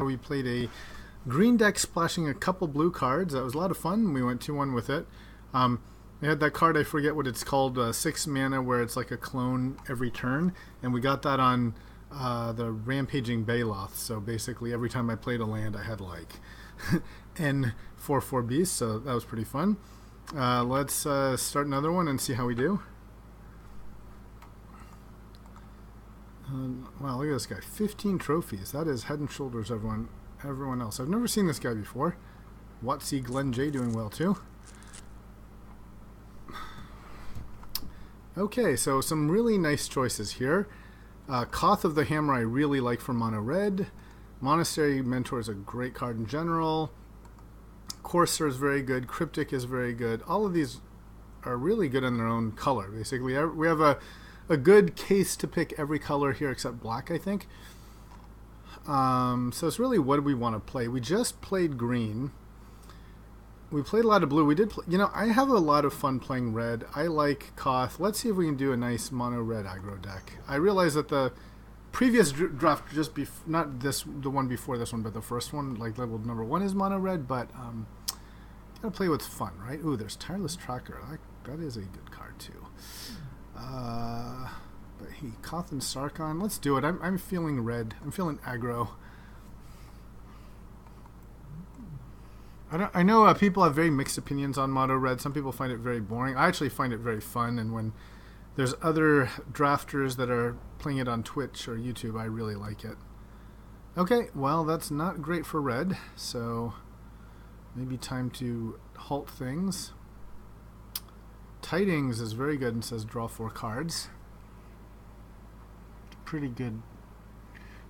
We played a green deck splashing a couple blue cards. That was a lot of fun. We went 2-1 with it. We had that card, I forget what it's called, 6 mana, where it's like a clone every turn. And we got that on the Rampaging Baloth. So basically every time I played a land, I had like N4/4 beasts. So that was pretty fun. Let's start another one and see how we do. Wow, look at this guy. 15 trophies. That is head and shoulders everyone else. I've never seen this guy before. Watsy Glenn J doing well too. Okay, so some really nice choices here. Koth of the Hammer I really like for mono red. Monastery Mentor is a great card in general. Courser is very good. Cryptic is very good. All of these are really good in their own color, basically. We have a good case to pick every color here except black, I think. So it's really what do we want to play. We just played green. We played a lot of blue. We did, I have a lot of fun playing red. I like Koth. Let's see if we can do a nice mono red aggro deck. I realize that the previous draft, not the one before this one, but the first one, like level number 1 is mono red, but gotta play what's fun, right? Ooh, there's Tireless Tracker. That is a good card too. But hey, Koth and Sarkon, let's do it. I'm feeling red. I'm feeling aggro. I know people have very mixed opinions on mono red. Some people find it very boring. I actually find it very fun, and when there's other drafters that are playing it on Twitch or YouTube, I really like it. Okay, well, that's not great for red, so maybe time to halt things. Tidings is very good and says draw 4 cards. Pretty good.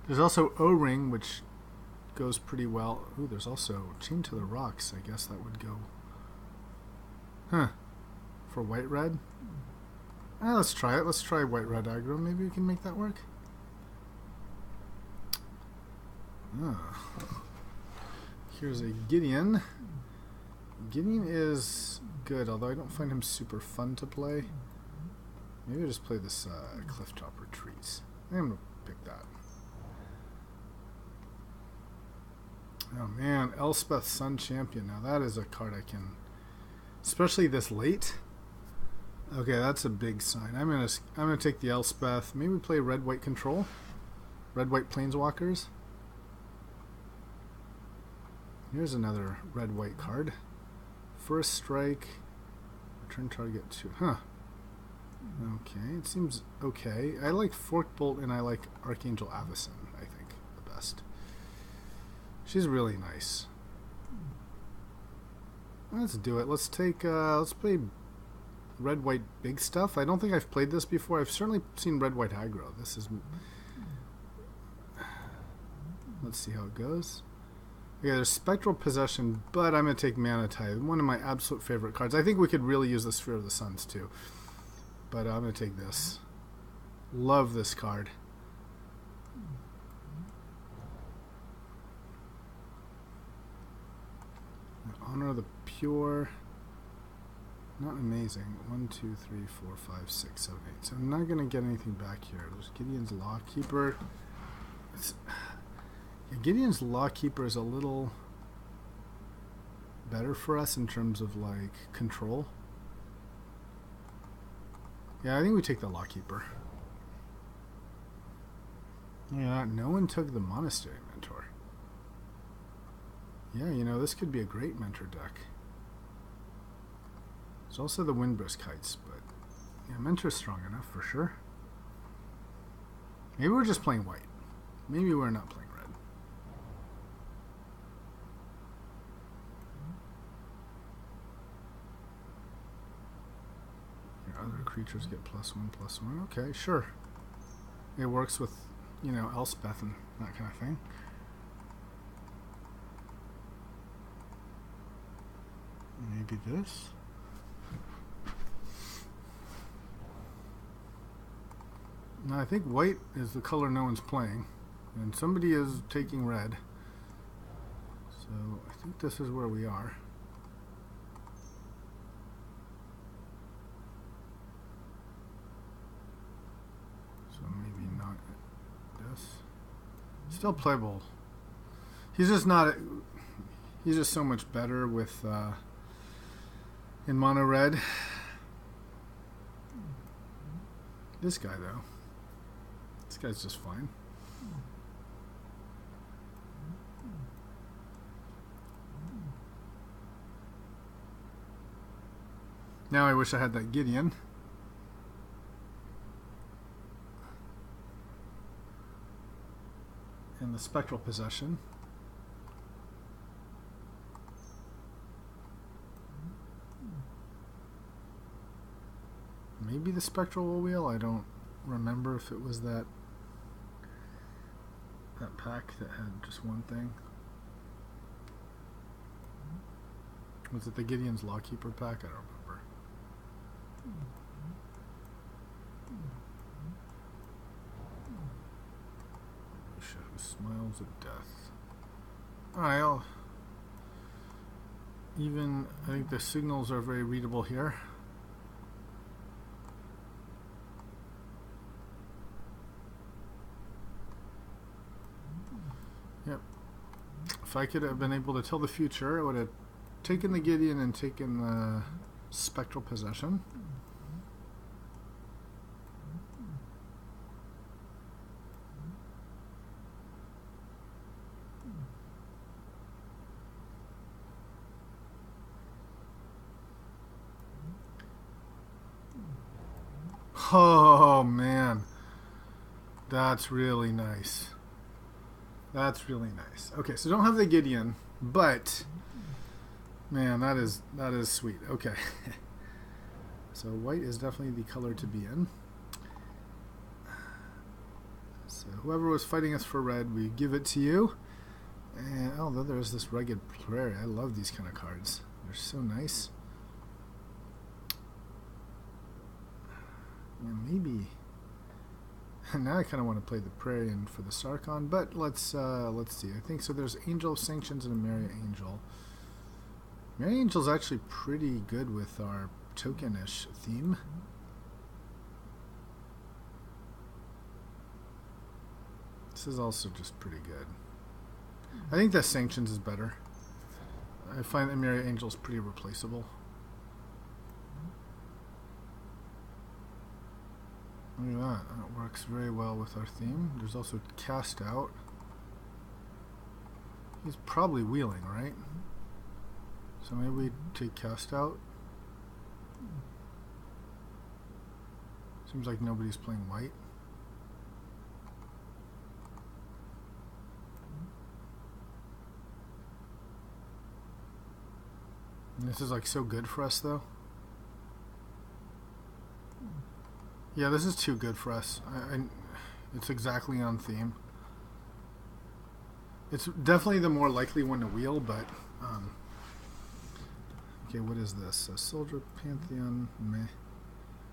There's also O-Ring, which goes pretty well. Ooh, there's also Chain to the Rocks. I guess that would go. Huh. For white-red? Let's try it. Let's try white-red aggro. Maybe we can make that work. Here's a Gideon. Gideon is good, although I don't find him super fun to play. Maybe I'll just play this Clifftop Retreats. I'm going to pick that. Oh man, Elspeth Sun Champion. Now that is a card I can, especially this late. Okay, that's a big sign. I'm gonna take the Elspeth. Maybe play red-white control, red-white planeswalkers. Here's another red-white card. First strike, return target 2. Huh. Okay, it seems okay. I like Forkbolt and I like Archangel Avacyn, I think, the best. She's really nice. Let's do it. Let's play red-white big stuff. I don't think I've played this before. I've certainly seen red-white aggro. This is... Let's see how it goes. Okay, there's Spectral Possession, but I'm going to take Mana Tithe, one of my absolute favorite cards. I think we could really use the Sphere of the Suns too. But I'm going to take this. Love this card. Honor of the Pure. Not amazing. 1, 2, 3, 4, 5, 6, 7, 8. So I'm not going to get anything back here. There's Gideon's Lawkeeper. Gideon's Lawkeeper is a little better for us in terms of like control. Yeah, I think we take the Lawkeeper. Yeah, no one took the Monastery Mentor. Yeah, this could be a great mentor deck. There's also the Windbrisk Heights, but yeah, Mentor's strong enough for sure. Maybe we're just playing white. Maybe we're not playing red. Your other creatures get +1/+1. Okay, sure. It works with, Elspeth and that kind of thing. Maybe this. Now I think white is the color no one's playing, and somebody is taking red. So I think this is where we are. So maybe not this. Still playable. He's just not. He's just so much better with in mono red. This guy though. This guy's just fine. Now I wish I had that Gideon. And the spectral possession. Maybe the spectral wheel. I don't remember if it was that pack that had just one thing. Was it the Gideon's Lawkeeper pack? I don't remember. Who smiles at death. Alright, I think the signals are very readable here. Yep. If I could have been able to tell the future, I would have taken the Gideon and taken the spectral possession. Oh man, that's really nice. That's really nice. Okay, so don't have the Gideon, but man, that is sweet. Okay, so white is definitely the color to be in. So whoever was fighting us for red, we give it to you. And oh, there's this Rugged Prairie. I love these kind of cards. They're so nice. Yeah, maybe. Now I kind of want to play the Prairie and for the Sarkon, but let's see. I think so. There's Angel of Sanctions and a Merry Angel. Merry Angel's actually pretty good with our tokenish theme. This is also just pretty good. I think the Sanctions is better. I find that Merry Angel's pretty replaceable. Look at that. That works very well with our theme. There's also Cast Out. He's probably wheeling, right? So maybe we take Cast Out. Seems like nobody's playing white. And this is like so good for us though. Yeah, this is too good for us. It's exactly on theme. It's definitely the more likely one to wheel, but okay, what is this? A Soldier Pantheon, meh.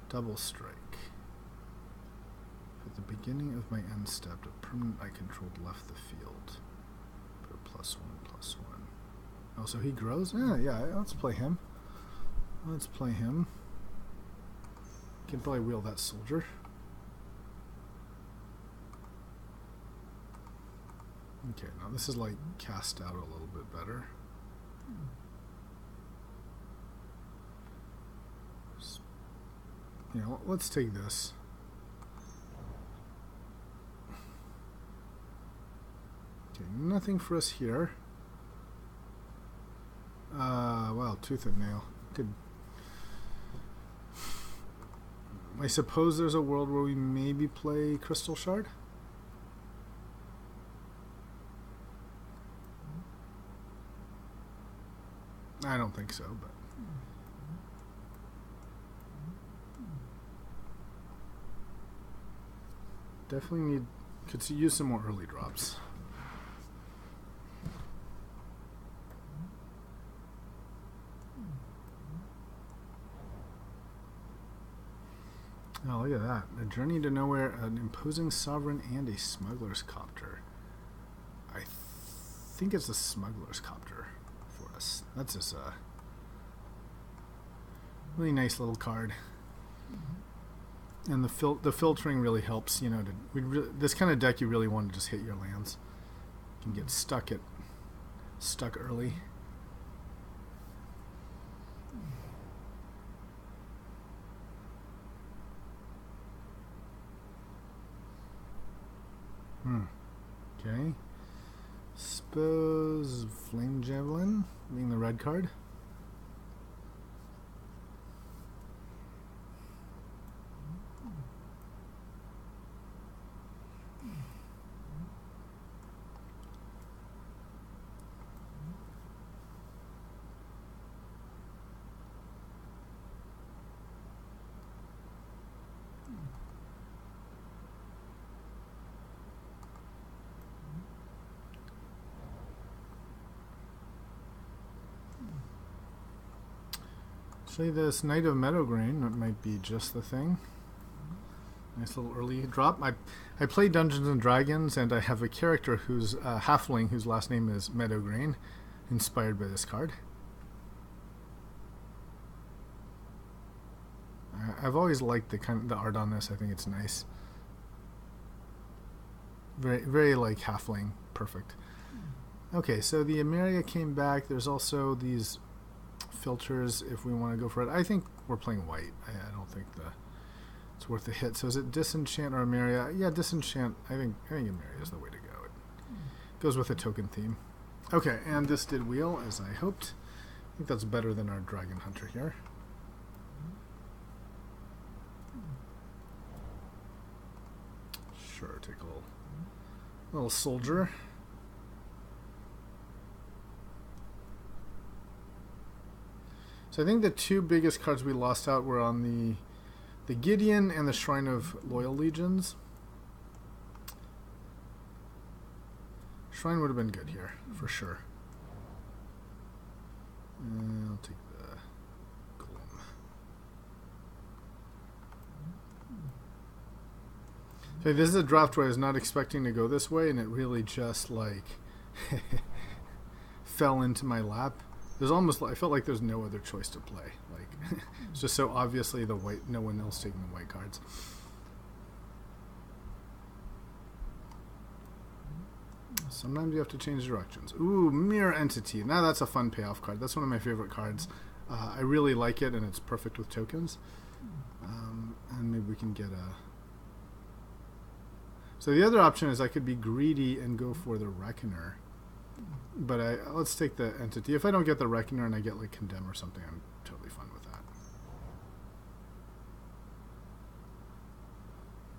Double Strike. At the beginning of my end step, a permanent I controlled left the field. Put a +1/+1. Oh, so he grows? Yeah, let's play him. Let's play him. Can probably wheel that soldier. Okay, now this is like Cast Out a little bit better. Yeah, let's take this. Okay, nothing for us here. Well, Tooth and Nail. Good. I suppose there's a world where we maybe play Crystal Shard. I don't think so, but definitely could use some more early drops. Oh, look at that. A Journey to Nowhere, an Imposing Sovereign, and a Smuggler's Copter. I think it's a Smuggler's Copter for us. That's just a really nice little card. And the filtering really helps, you know, this kind of deck you really want to just hit your lands. You can get stuck at stuck early. Okay. Suppose Flame Javelin being the red card. Actually, this Knight of Meadowgrain, that might be just the thing. Nice little early drop. I play Dungeons and Dragons, and I have a character who's a halfling whose last name is Meadowgrain, inspired by this card. I've always liked the art on this. I think it's nice. Very, very like halfling, perfect. Okay, so the Emeria came back. There's also these filters if we want to go for it. I think we're playing white. I don't think it's worth a hit. So is it Disenchant or Emeria? Yeah, Disenchant. I think Emeria is the way to go. It goes with a token theme. Okay, and this did wheel as I hoped. I think that's better than our Dragon Hunter here. Sure, take a little soldier. So I think the two biggest cards we lost out were on the Gideon and the Shrine of Loyal Legions. Shrine would have been good here, for sure. I'll take the Golem. Okay, this is a draft where I was not expecting to go this way, and it really just, like, fell into my lap. I felt like there's no other choice to play. Like, it's just so obviously the white, no one else taking the white cards. Sometimes you have to change directions. Ooh, Mirror Entity. Now that's a fun payoff card. That's one of my favorite cards. I really like it, and it's perfect with tokens. And maybe we can get a... So the other option is I could be greedy and go for the Reckoner. But let's take the Entity. If I don't get the Reckoner and I get like Condemn or something, I'm totally fine with that.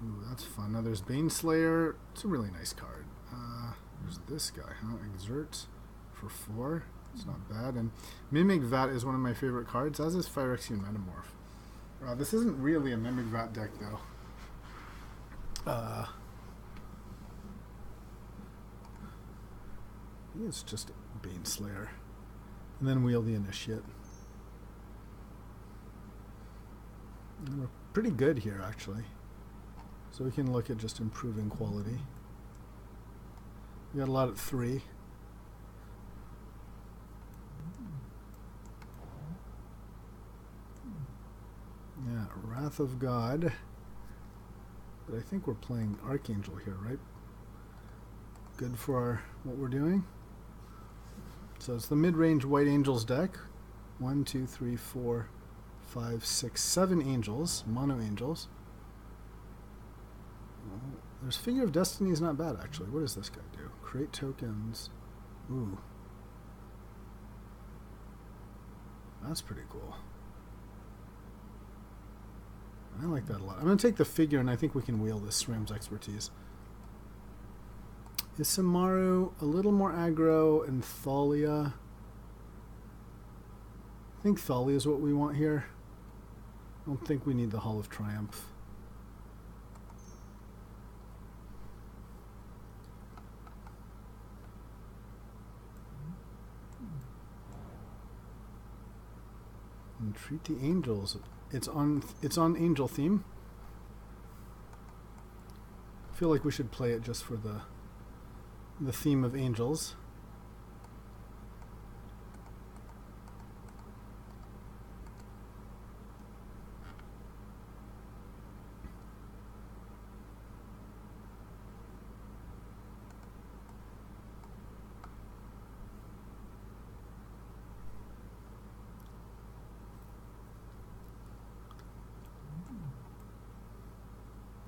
Ooh, that's fun. Now there's Baneslayer. It's a really nice card. There's this guy, huh? Exert for 4. It's not bad. And Mimic Vat is one of my favorite cards, as is Phyrexian Metamorph. This isn't really a Mimic Vat deck, though. It's just Baneslayer. And then wheel the Initiate. And we're pretty good here, actually. So we can look at just improving quality. We got a lot at 3. Yeah, Wrath of God. But I think we're playing Archangel here, right? Good for what we're doing. So it's the mid-range White Angels deck. 1, 2, 3, 4, 5, 6, 7 angels, mono angels. Well, there's Finger of Destiny is not bad, actually. What does this guy do? Create tokens. Ooh. That's pretty cool. I like that a lot. I'm going to take the figure, and I think we can wheel this Ram's Expertise. Is Samaru a little more aggro, and Thalia? I think Thalia is what we want here. I don't think we need the Hall of Triumph. Entreat the Angels. It's on angel theme. I feel like we should play it just for the theme of angels.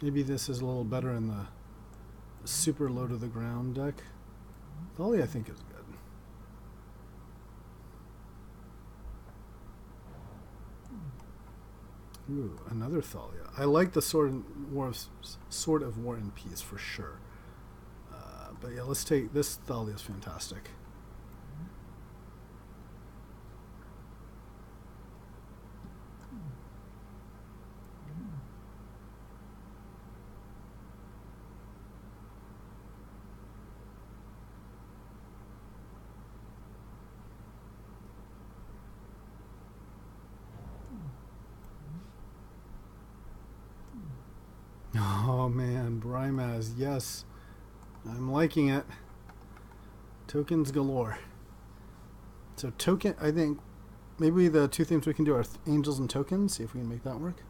Maybe this is a little better in the super low to the ground deck. Thalia I think is good. Ooh, another Thalia. I like the Sword of War and Peace for sure. But yeah, let's take this. Thalia is fantastic. Oh man, Brimaz, yes. I'm liking it. Tokens galore. So token, I think maybe the two themes we can do are angels and tokens. See if we can make that work.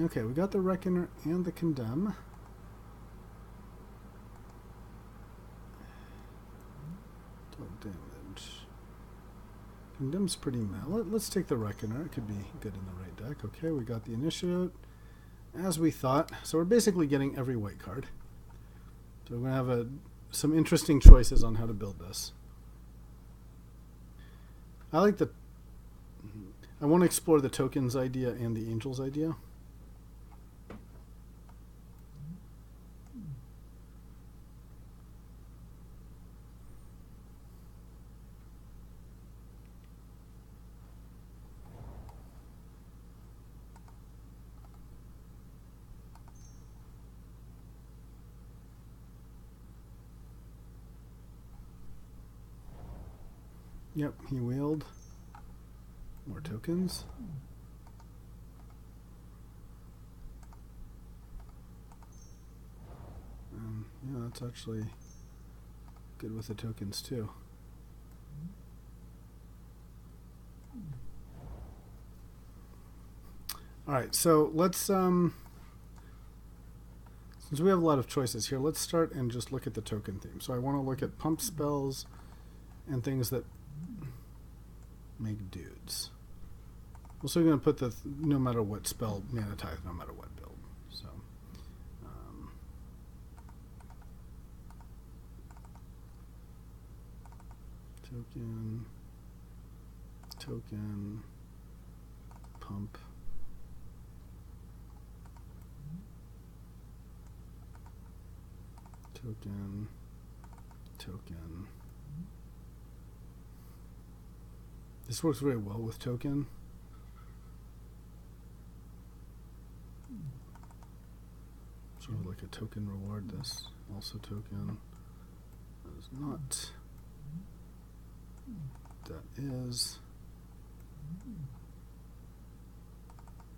Okay, we got the Reckoner and the Condemn. Don't damage. Condemn's pretty meh. Let's take the Reckoner. It could be good in the right deck. Okay, we got the Initiate, as we thought. So we're basically getting every white card. So we're going to have some interesting choices on how to build this. I want to explore the tokens idea and the angels idea. Yep, he wheeled. More tokens. Yeah, that's actually good with the tokens too. Alright, so let's since we have a lot of choices here, let's start and just look at the token theme. So I want to look at pump spells and things that make dudes. Also going to put the no matter what spell, mana tithe, no matter what build. So token, pump, token. This works very well with token. Sort of like a token reward. This also token. That is not. That is.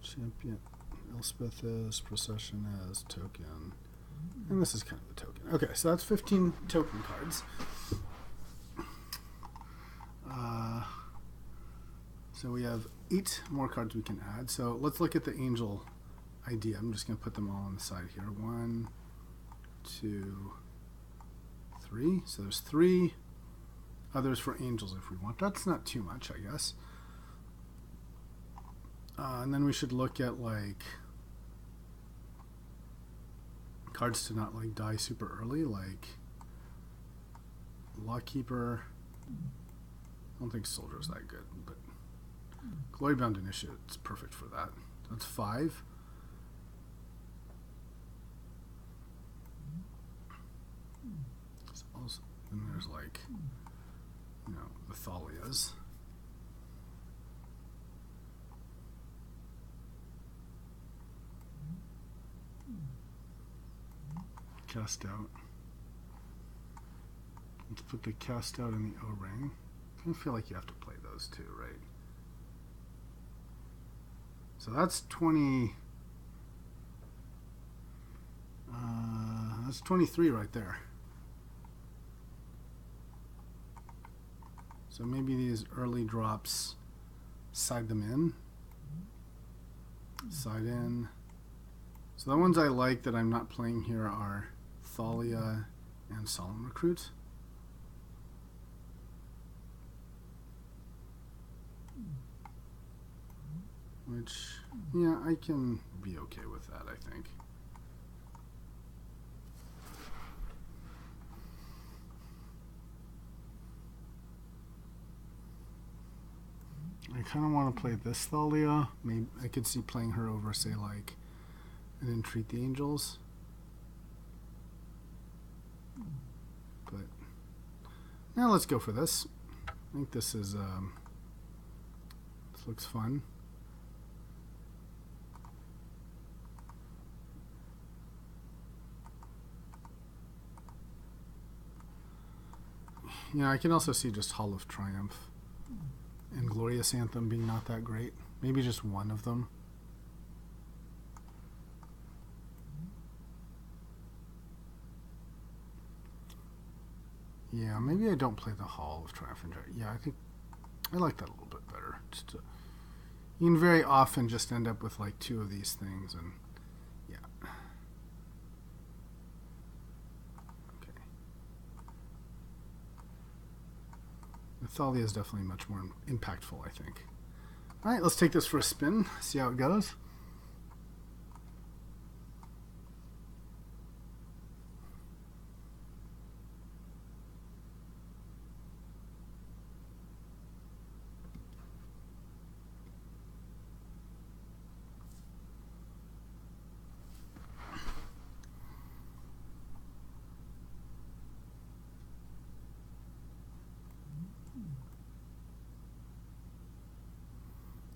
Champion. Elspeth is. Procession is. Token. And this is kind of a token. Okay, so that's 15 token cards. So we have 8 more cards we can add. So let's look at the angel idea. I'm just going to put them all on the side here. 1, 2, 3. So there's 3 others for angels if we want. That's not too much, I guess. And then we should look at like cards to not like die super early, like Lawkeeper. I don't think Soldier's that good, but Glorybound Initiate is perfect for that. That's 5. Also, then there's like, you know, the Thalias. Cast out. Let's put the cast out in the O-ring. I feel like you have to play those too, right? So that's 20. That's 23 right there. So maybe these early drops, side them in. Side in. So the ones I like that I'm not playing here are Thalia and Solemn Recruit. which, yeah, I can be okay with that, I think. I kind of want to play this Thalia. Maybe I could see playing her over, say, like, and Entreat the Angels. But now let's go for this. I think this is this looks fun. Yeah, I can also see just Hall of Triumph and Glorious Anthem being not that great. Maybe just one of them. Yeah, maybe I don't play the Hall of Triumph. Yeah, I think I like that a little bit better. Just you can very often just end up with like two of these things, and yeah. Okay. The Thalia is definitely much more impactful, I think. All right, let's take this for a spin, see how it goes.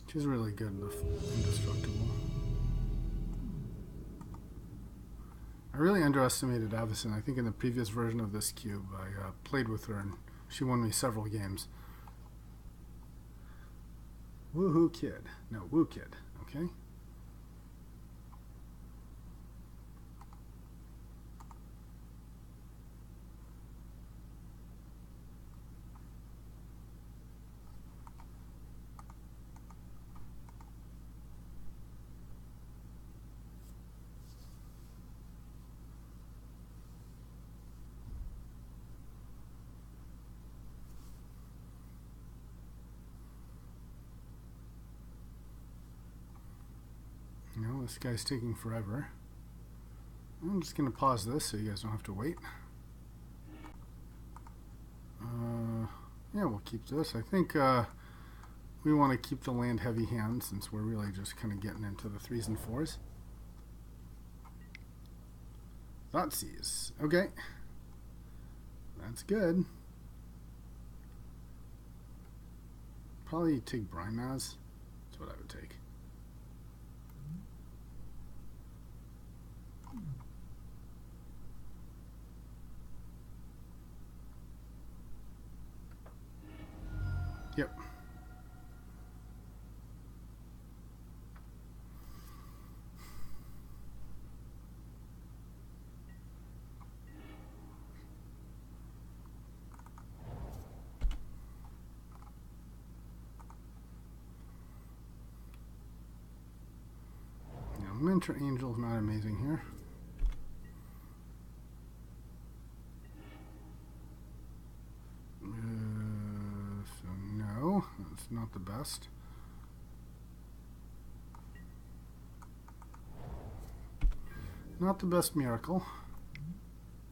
She's really good in the Indestructible. I really underestimated Avacyn. I think in the previous version of this cube, I played with her and she won me several games. Woohoo Kid. No, Woo Kid. Okay. No, this guy's taking forever. I'm just going to pause this so you guys don't have to wait. Yeah, we'll keep this. I think we want to keep the land heavy hand since we're really just kind of getting into the 3s and 4s. Thoughtseize. Okay. That's good. Probably take Brimaz. That's what I would take. Yep. Yeah, Mentor Angel's not amazing here. So no, that's not the best. Not the best miracle,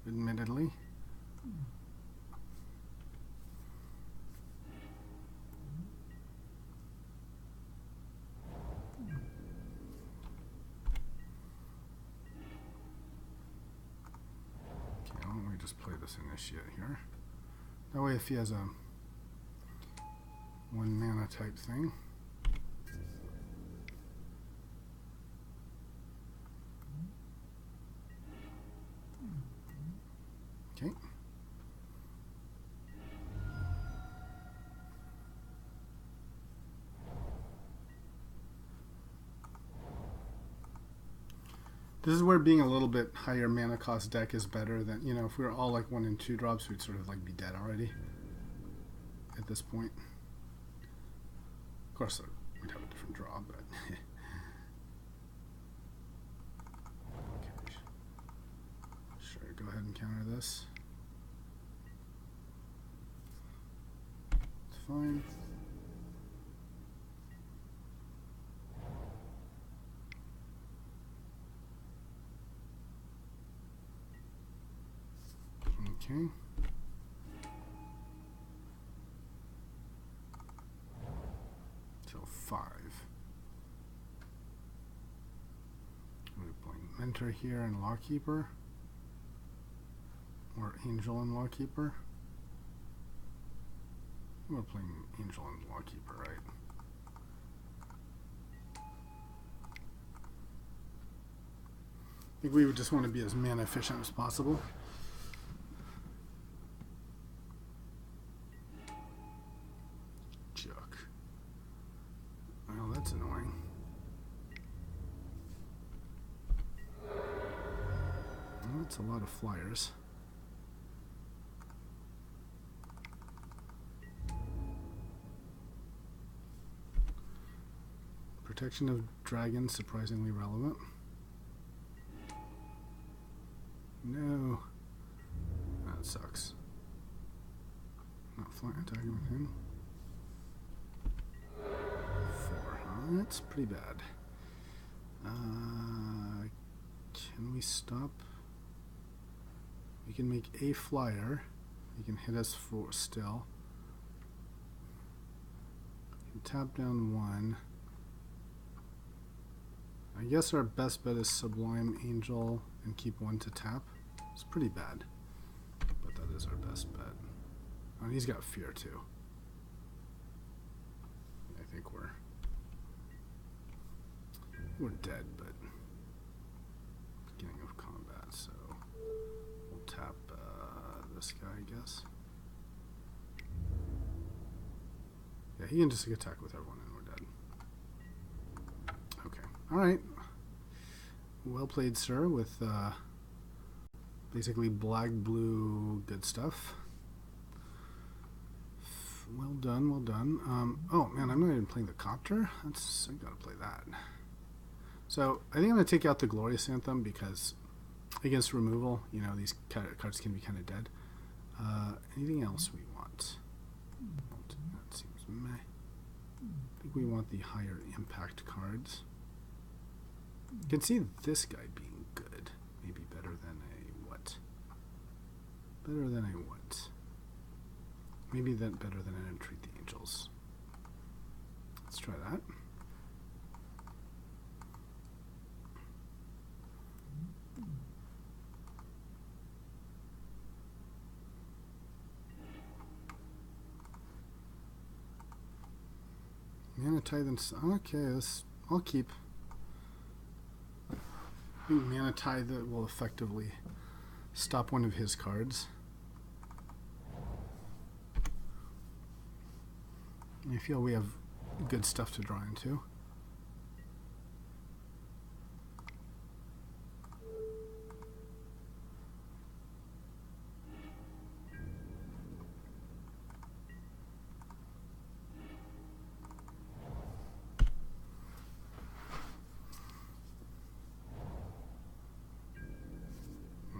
admittedly. Okay, why don't we just play this Initiate here? That way if he has a 1 mana type thing. Okay. This is where being a little bit higher mana cost deck is better than, you know, if we were all like 1 and 2 drops, we'd sort of like be dead already at this point. Of course, we'd have a different draw, but okay. Sure, go ahead and counter this. It's fine. Okay. So 5. We're playing Mentor here and Lawkeeper. Or Angel and Lawkeeper. We're playing Angel and Lawkeeper, right? I think we would just want to be as mana efficient as possible. Chuck. Well, that's annoying. Well, that's a lot of flyers. Protection of dragons, surprisingly relevant. No. That sucks. Not flying, attacking within. 4, huh? That's pretty bad. Can we stop? We can make a flyer. He can hit us for still. We can tap down 1. I guess our best bet is Sublime Angel and keep 1 to tap. It's pretty bad, but that is our best bet. Oh, and he's got fear too. I think we're dead, but beginning of combat, so we'll tap this guy, I guess. Yeah, he can just attack with everyone and we're dead. Okay. Alright. Well played, sir, with basically black, blue, good stuff. Well done, well done. Oh, man, I'm not even playing the Copter. I gotta play that. So, I think I'm gonna take out the Glorious Anthem because against removal, you know, these cards can be kind of dead. Anything else we want? That seems meh. I think we want the higher impact cards. You can see this guy being good. Maybe better than a what? Better than a what? Maybe better than an Entreat the Angels. Let's try that. Mana Tithe and okay, I'll keep. I think Mana Tithe that will effectively stop one of his cards. I feel we have good stuff to draw into.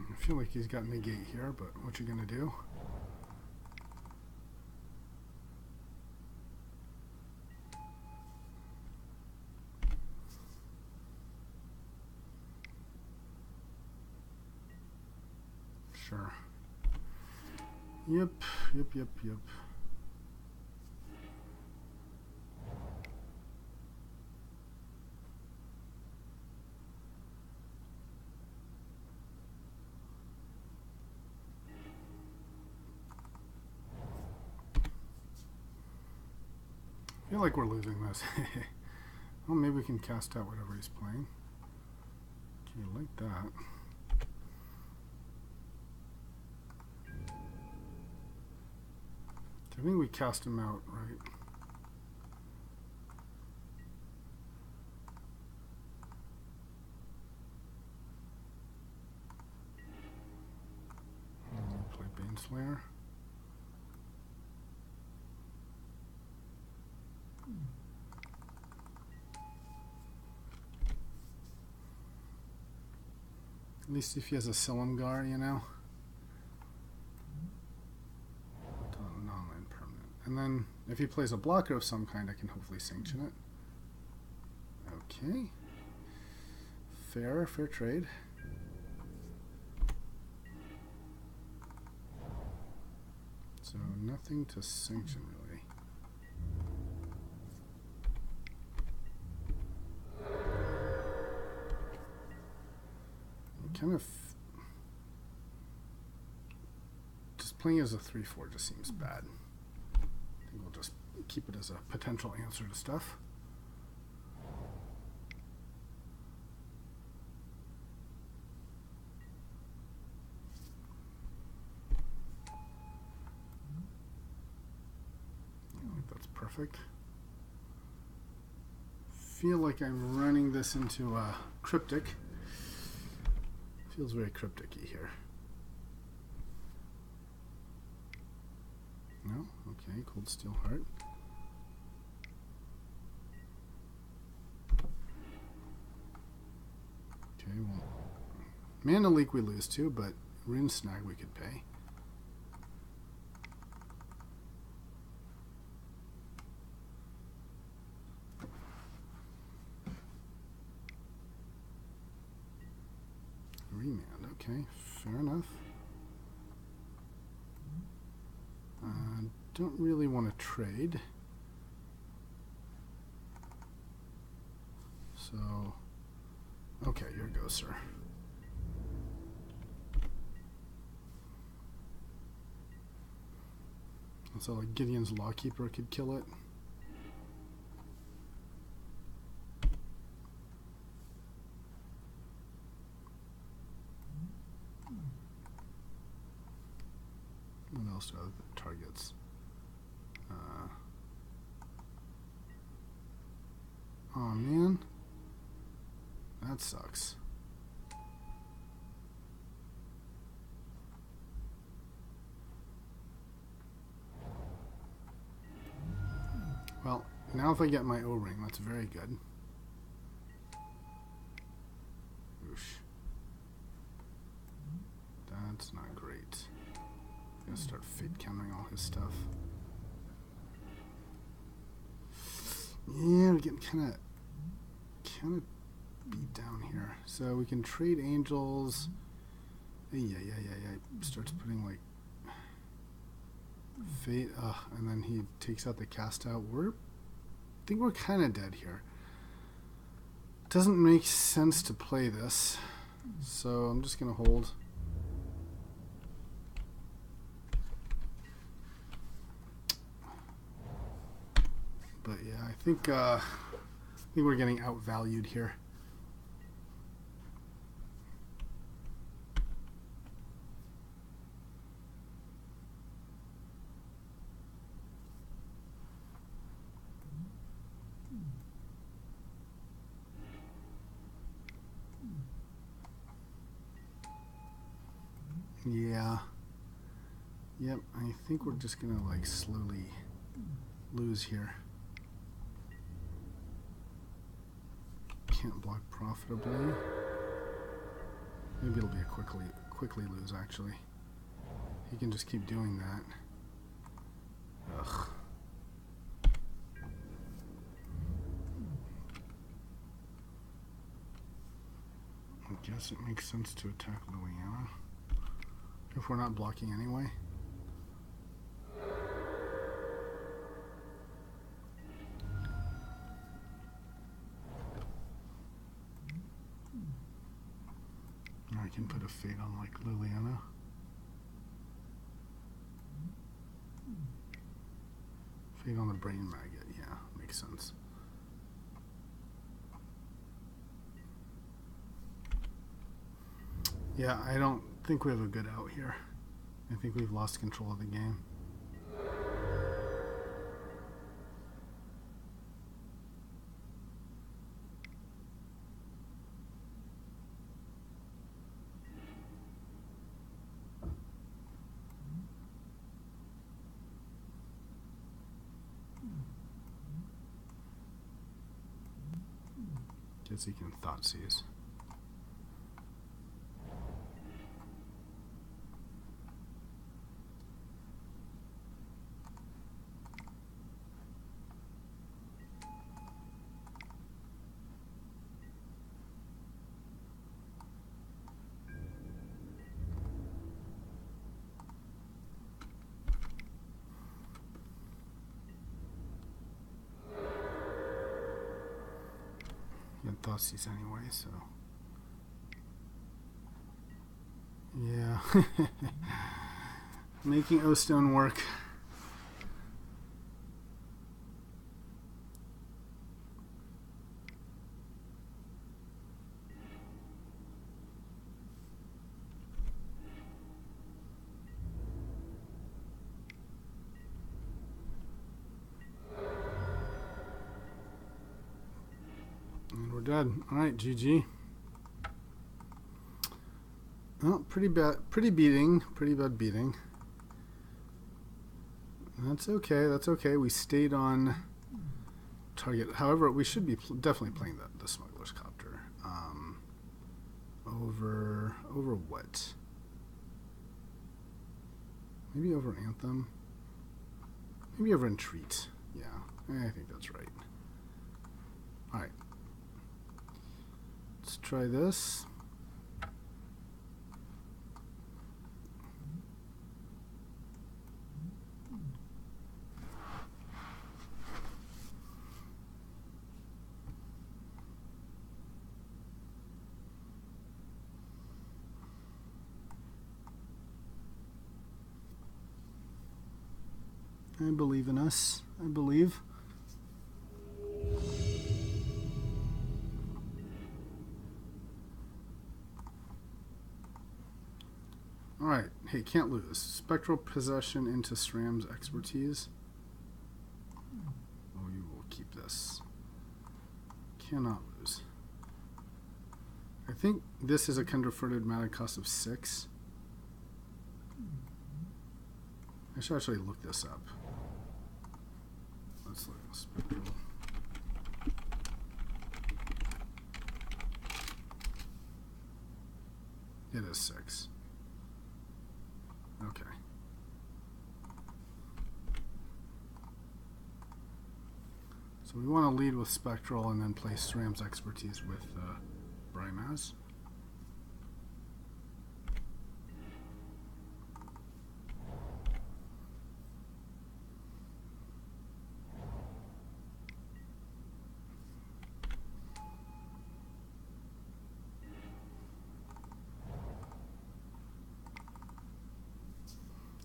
I feel like he's got negate here, but what you gonna do? Sure. Yep. I feel like we're losing this. Well, maybe we can cast out whatever he's playing. Okay, like that. I think we cast him out, right? Play Baneslayer. At least if he has a Silumgar, you know. Non-land permanent. And then if he plays a blocker of some kind, I can hopefully sanction it. Okay. Fair trade. So nothing to sanction really. Kind of just playing as a 3/4 just seems bad. I think we'll just keep it as a potential answer to stuff. I think that's perfect. Feel like I'm running this into a cryptic. Feels very cryptic-y here. No? Okay, Cold Steel Heart. Okay, well, Mana Leak we lose too, but Rune Snag we could pay. Remand, okay, fair enough. Don't really want to trade. So, okay, here goes, sir. So like Gideon's Lawkeeper could kill it. What else do I have targets? Oh man, that sucks. Well, now if I get my O-ring, that's very good. Oosh. That's not great. I'm gonna start fate countering all his stuff. Yeah, we're getting kind of beat down here. So we can trade angels. Yeah. Starts putting like fate. And then he takes out the cast out. I think we're kind of dead here. Doesn't make sense to play this, so I'm just gonna hold. But yeah, I think we're getting outvalued here. Yeah. Yep, I think we're just gonna like slowly lose here. Can't block profitably. Maybe it'll be a quickly lose actually. He can just keep doing that. Ugh. I guess it makes sense to attack Liliana if we're not blocking anyway. I can put a fate on like Liliana. Fate on the Brain Maggot, yeah, makes sense. Yeah, I don't think we have a good out here. I think we've lost control of the game. Guess he can thought seize. cost these anyway, so yeah. Making O-Stone work. And we're dead. Alright, GG. Well, pretty bad beating. Pretty bad beating. That's okay, that's okay. We stayed on target. However, we should be definitely playing the Smuggler's Copter. Over what? Maybe over Anthem? Maybe over Entreat. Yeah, I think that's right. Alright. Let's try this. I believe in us. I believe. Alright. Hey, can't lose. Spectral Possession into SRAM's expertise. Oh, you will keep this. Cannot lose. I think this is a converted mana cost of 6. I should actually look this up. Let's look at Spectral. It is 6. Okay. So we want to lead with Spectral and then play SRAM's expertise with Brimaz.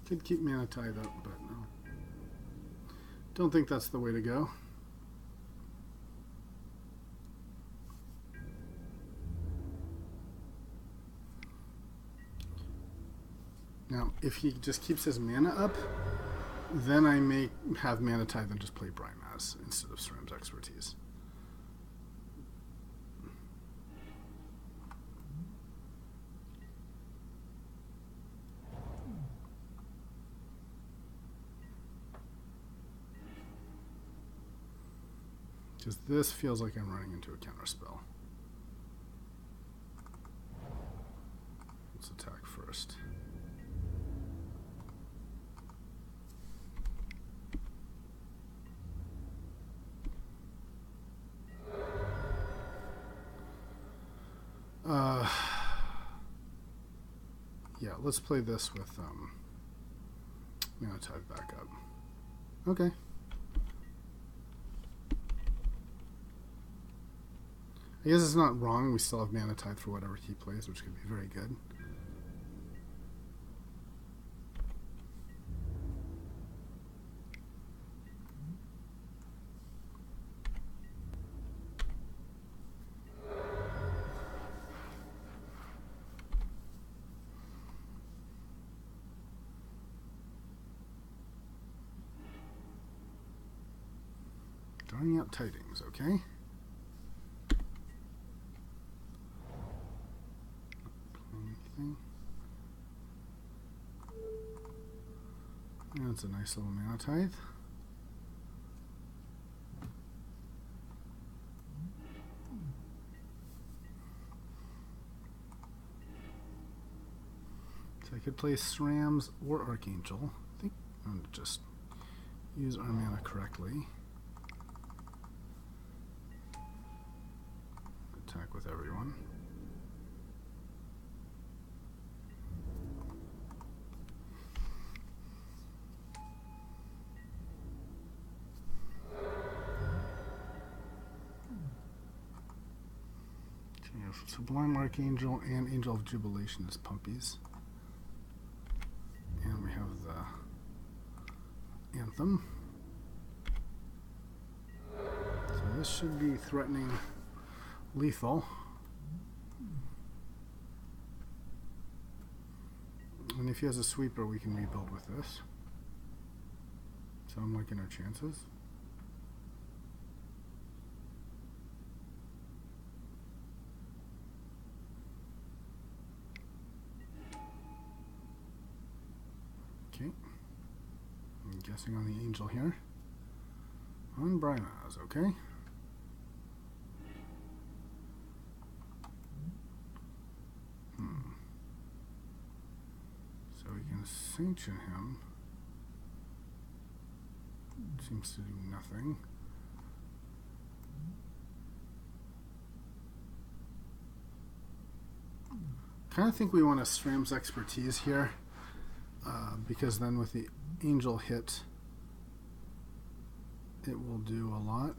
Could keep mana tied up, but no. Don't think that's the way to go. Now, if he just keeps his mana up, then I may have mana tied and just play Brimaz instead of SRAM's expertise. Because this feels like I'm running into a counterspell. Let's attack first. Yeah, let's play this with mana tied back up. Okay. I guess it's not wrong. We still have mana tied for whatever he plays, which could be very good. Drawing out tidings, okay? That's a nice little mana tithe. So I could play SRAMs or Archangel. I think I'm going to just use our mana correctly. Attack with everyone. Sublime Archangel and Angel of Jubilation as pumpies. And we have the Anthem. So this should be threatening lethal. And if he has a sweeper, we can rebuild with this. So I'm liking our chances. Okay. I'm guessing on the Angel here. On Brimaz, okay. So we can sanction him. Seems to do nothing. Kind of think we want to Stram's expertise here, because then with the Angel hit, it will do a lot.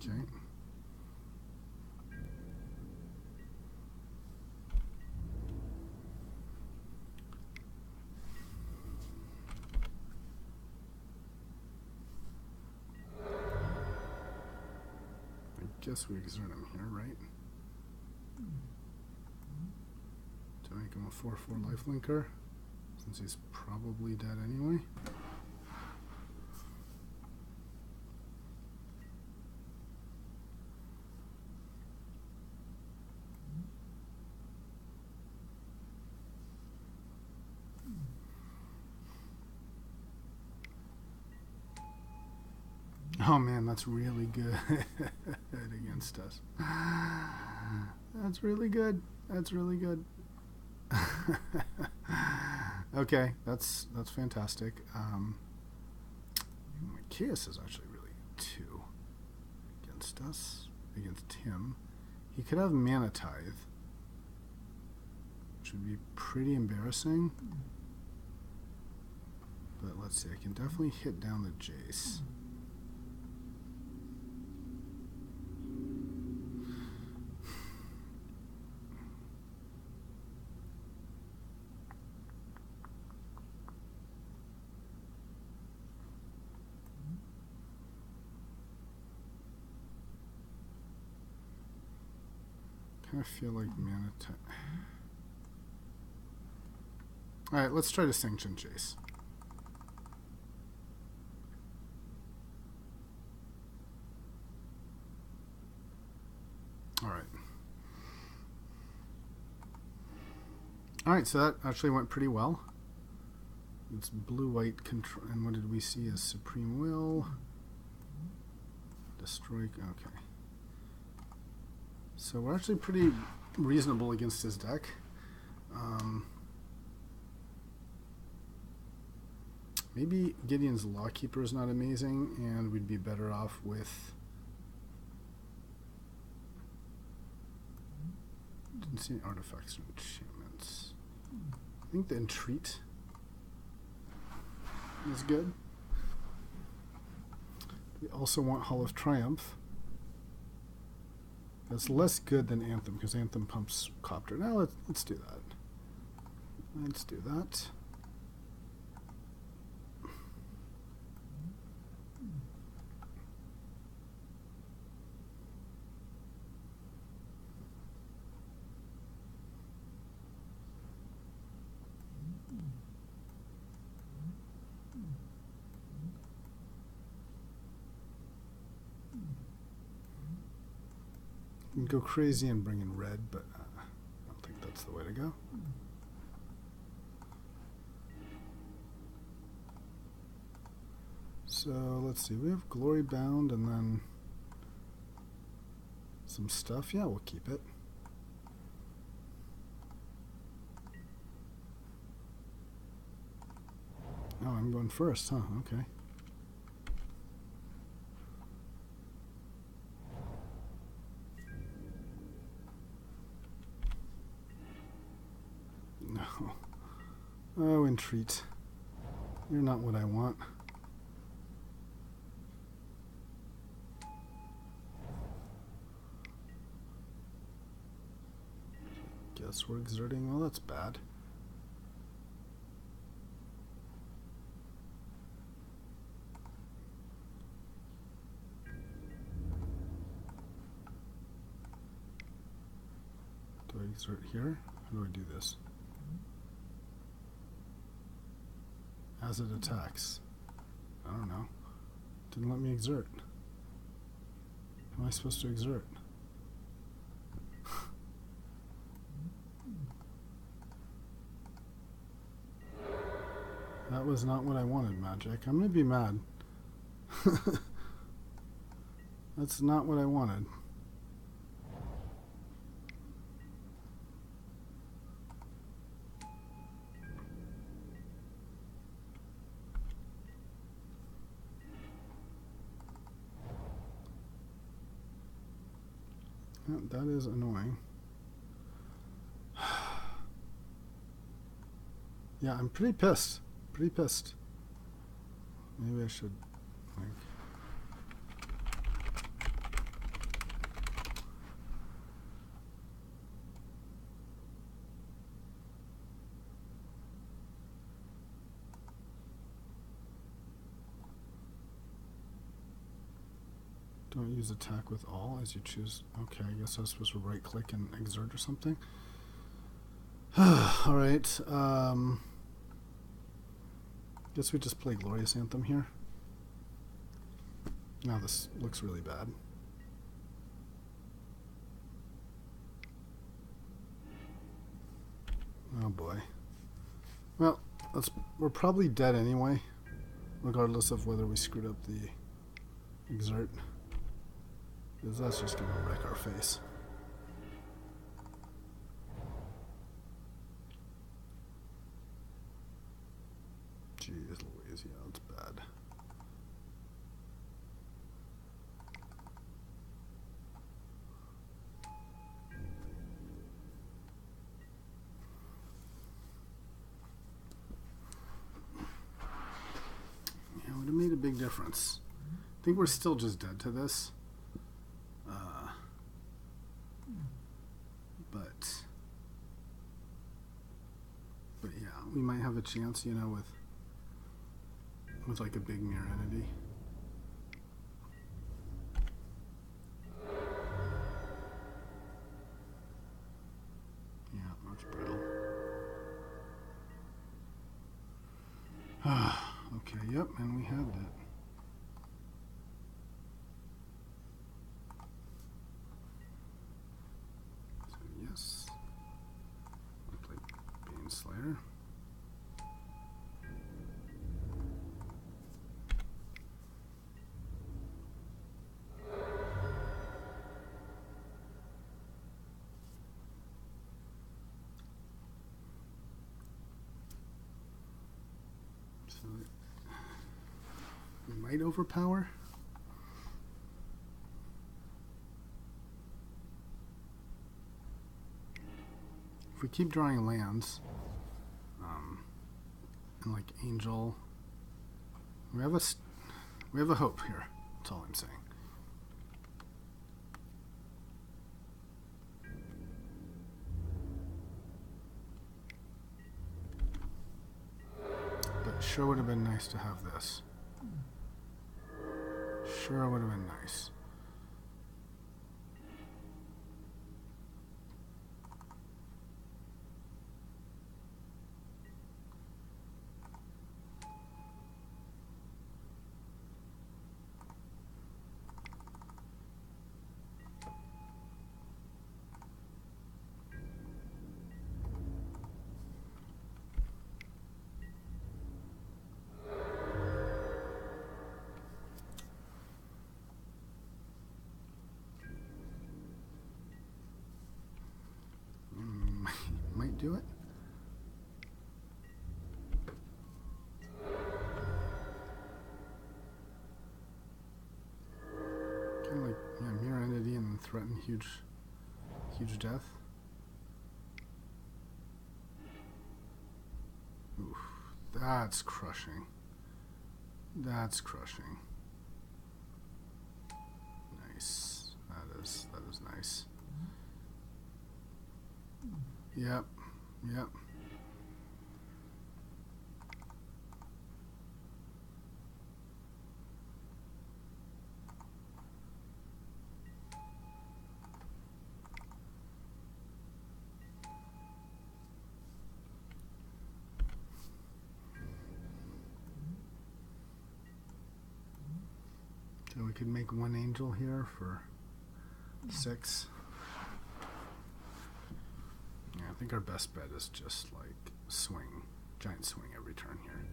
Okay. I guess we exert him here, right? To make him a 4/4 lifelinker, since he's probably dead anyway. Oh man, that's really good against us. That's really good. That's really good. Okay, that's fantastic. Chaos is actually really good too against us, against him. He could have Mana Tithe, which would be pretty embarrassing. But let's see, I can definitely hit down the Jace. I feel like Mana Tithe. Alright, let's try to sanction Jace. Alright. Alright, so that actually went pretty well. It's blue-white control. And what did we see as Supreme Will? Destroy. Okay. So we're actually pretty reasonable against his deck. Maybe Gideon's Lawkeeper is not amazing, and we'd be better off with... Didn't see any artifacts or enchantments. I think the Entreat is good. We also want Hall of Triumph. That's less good than Anthem, because Anthem pumps Copter. Now let's do that. Let's do that. You can go crazy and bring in red, but I don't think that's the way to go. So let's see, we have Glory Bound and then some stuff. Yeah, we'll keep it. Oh, I'm going first, huh? Okay. No. Oh, entreat. You're not what I want. Guess we're exerting. Well, that's bad. Do I exert here? How do I do this? As it attacks. I don't know. Didn't let me exert. How am I supposed to exert? That was not what I wanted, Magic. I'm gonna be mad. That's not what I wanted. That is annoying. Yeah, I'm pretty pissed. Pretty pissed. Maybe I should, like... Don't use attack with all as you choose. Okay, I guess I was supposed to right click and exert or something. Alright, guess we just play Glorious Anthem here. Now this looks really bad. Oh boy. Well, we're probably dead anyway, regardless of whether we screwed up the exert. Because that's just going to wreck our face. Jeez Louise, yeah, that's bad. Yeah, it would have made a big difference. I think we're still just dead to this. But yeah, we might have a chance, you know, with like a big mirror entity. Yeah, that's brittle. Okay, yep, and we have it. So yes, I play Baneslayer. So we might overpower. If we keep drawing lands, and like Angel, we have a hope here. That's all I'm saying. But sure would have been nice to have this. Sure would have been nice. do it? Kind of like, yeah, mirror entity and threaten huge death. Oof, that's crushing. That's crushing. Nice. That is nice. Yep. Yep. So we could make one angel here for 6. Yeah, I think our best bet is just like swing, giant swing every turn here.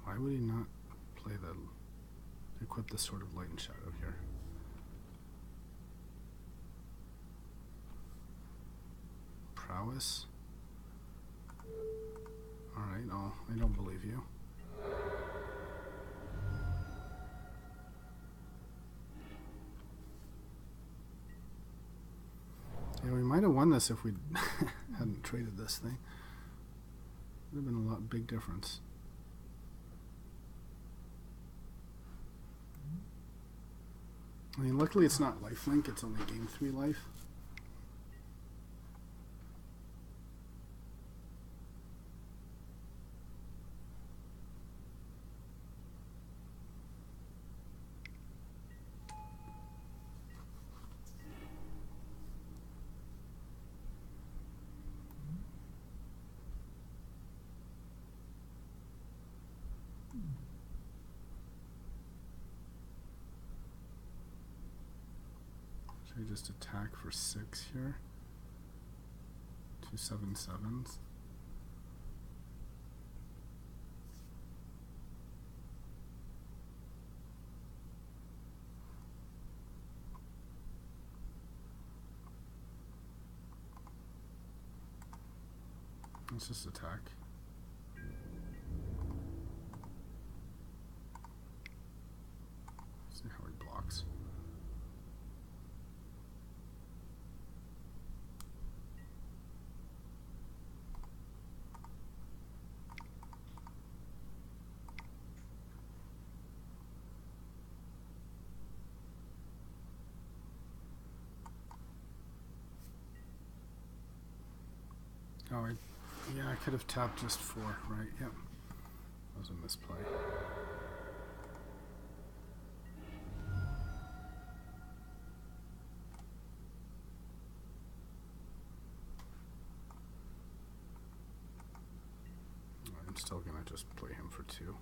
Why would he not play the equip this sort of light and shadow here? Prowess? Alright, I don't believe you. Yeah, we might have won this if we hadn't traded this thing. Would have been a big difference. I mean, luckily it's not lifelink, it's only game 3 life. Should we just attack for 6 here? 2 7/7s. Let's just attack. See how he blocks. Oh, yeah, I could have tapped just 4, right? Yep. That was a misplay. I'm still going to just play him for 2.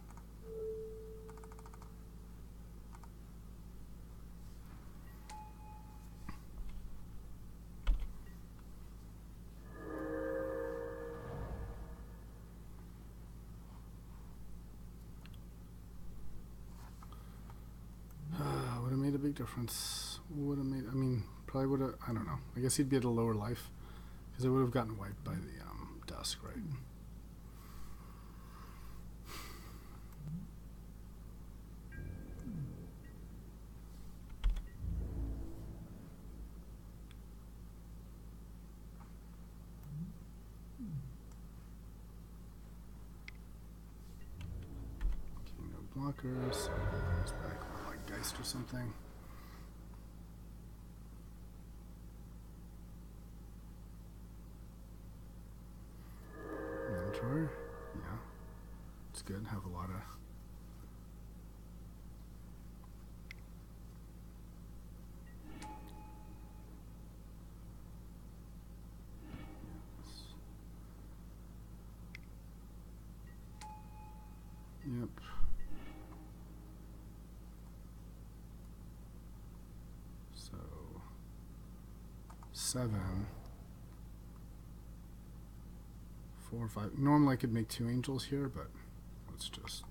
Would have made a big difference. Would have made, I mean, probably would have, I don't know. I guess he'd be at a lower life because it would have gotten wiped by the dusk, right? Blockers, so goes back more like Geist or something. Mentor, yeah, it's good. Have a lot of. Yep. So 7, 4, 5. Normally I could make 2 angels here, but let's just.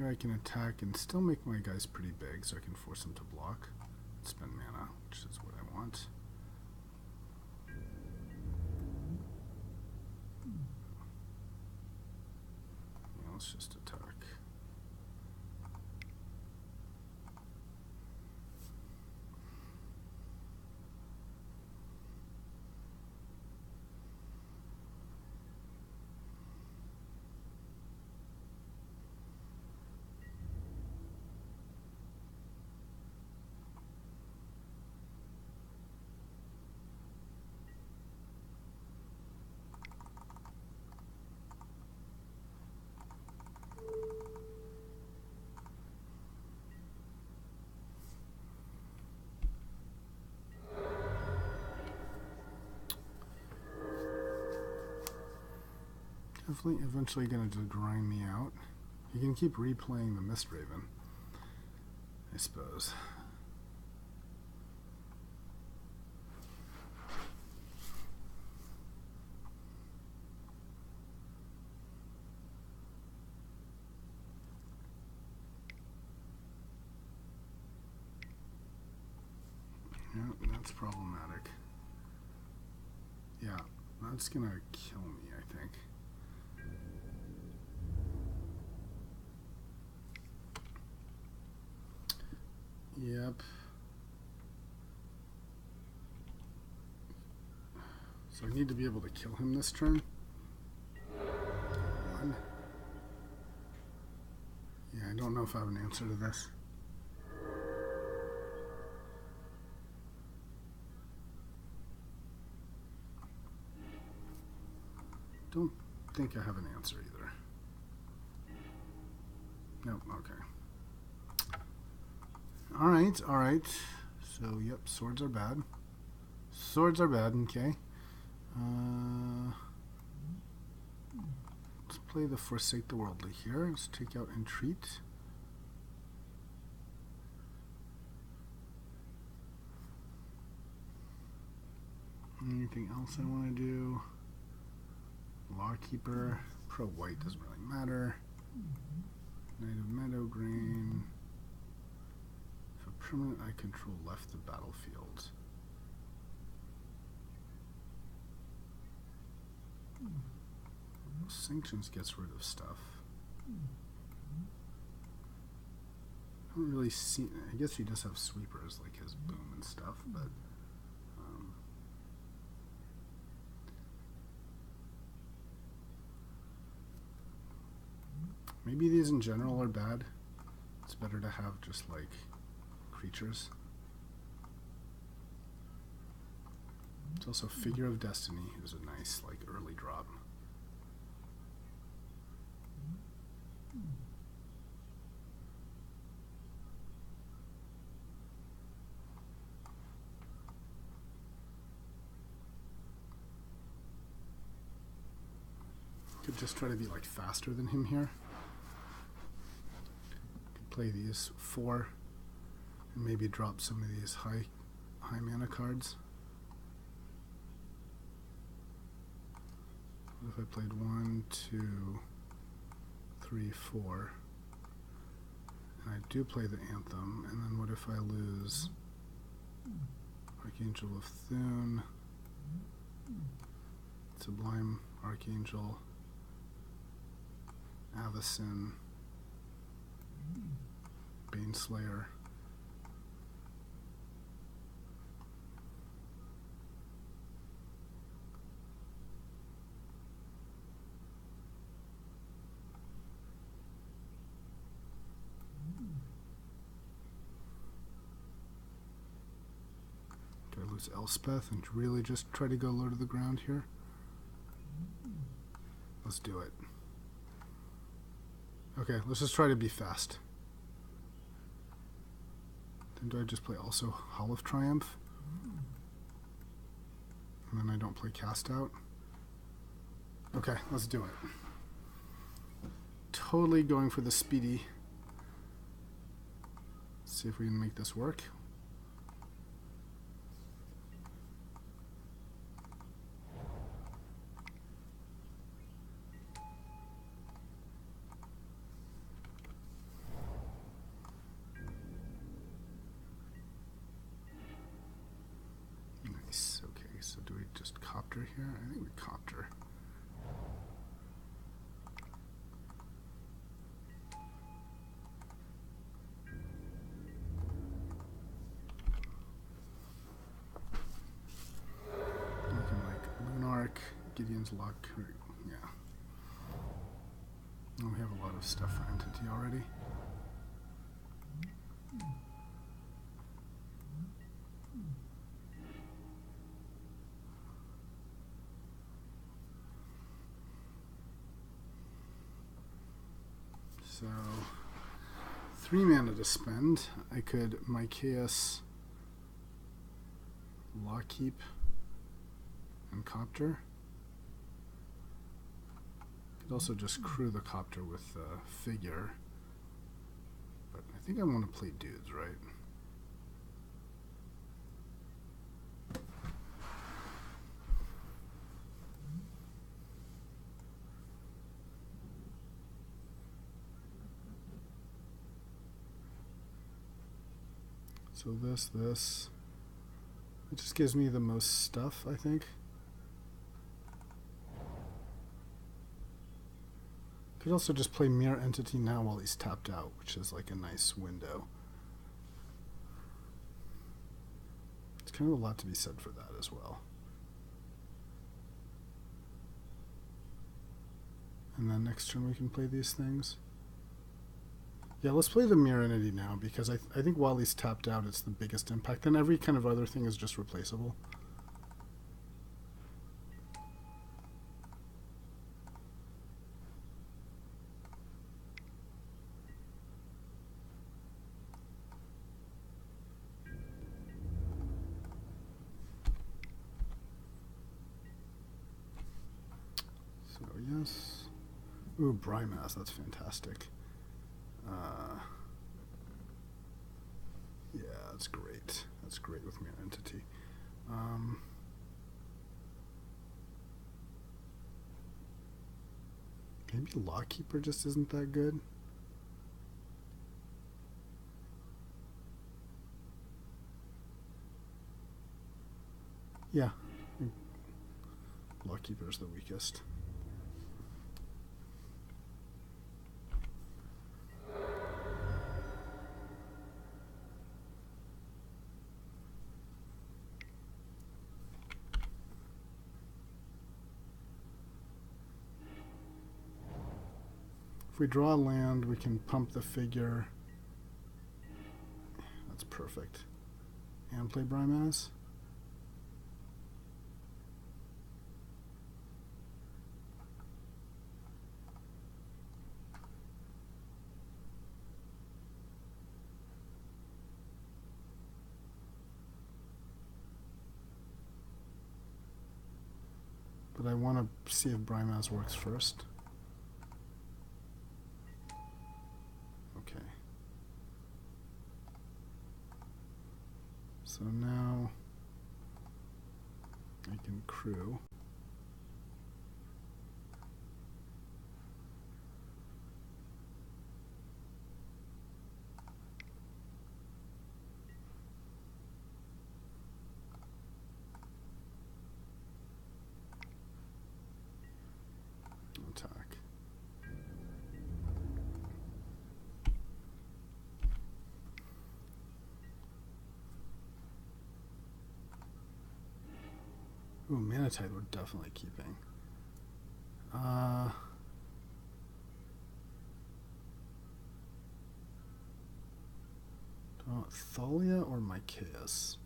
Here I can attack and still make my guys pretty big so I can force them to block. Spend mana, which is what I want. Yeah, let's just attack. Definitely eventually going to grind me out. You can keep replaying the Mist Raven, I suppose. Yeah, that's problematic. Yeah, that's going to kill me, I think. Yep. So I need to be able to kill him this turn. One. Yeah, I don't know if I have an answer to this. Don't think I have an answer either. Nope, okay. Alright, alright. So, yep, swords are bad. Swords are bad, okay. Let's play the Forsake the Worldly here. Let's take out Entreat. Anything else I want to do? Lawkeeper. Pro white doesn't really matter. Knight of Meadow Grain. If a permanent I control left the battlefield. Sanctions gets rid of stuff. I haven't really seen. I guess he does have sweepers like his boom and stuff, but maybe these in general are bad. It's better to have just like creatures. It's also Figure of Destiny is a nice like early drop. Could just try to be like faster than him here. Could play these 4 and maybe drop some of these high mana cards. What if I played 1, 2, 3, 4? And I do play the Anthem, and then what if I lose Archangel of Thune, Sublime Archangel, Avacyn, Baneslayer. Do I lose Elspeth and really just try to go low to the ground here? Let's do it. Okay, let's just try to be fast. Then do I just play also Hall of Triumph? And then I don't play Cast Out? Okay, let's do it. Totally going for the speedy. Let's see if we can make this work. here? I think we copter. Gideon's Luck. Yeah. Oh, we have a lot of stuff for entity already. So, 3 mana to spend. I could Mycaeus Lockkeep and Copter. Could also just crew the Copter with Figure. But I think I want to play dudes, right? So this. It just gives me the most stuff, I think. Could also just play Mirror Entity now while he's tapped out, which is like a nice window. It's kind of a lot to be said for that as well. And then next turn we can play these things. Yeah, let's play the Mirror Entity now, because I think while he's tapped out, it's the biggest impact. Then every kind of other thing is just replaceable. So, yes. Ooh, Brymass, that's fantastic. Yeah, that's great. That's great with Mirror Entity. Maybe Lockkeeper just isn't that good. Yeah. Lockkeeper's the weakest. If we draw a land, we can pump the Figure. That's perfect. And play Brymass. But I want to see if Brymass works first. Okay. So now I can crew. Attack. Ooh, Manatide we're definitely keeping. Do I want Thalia or Mycaeus?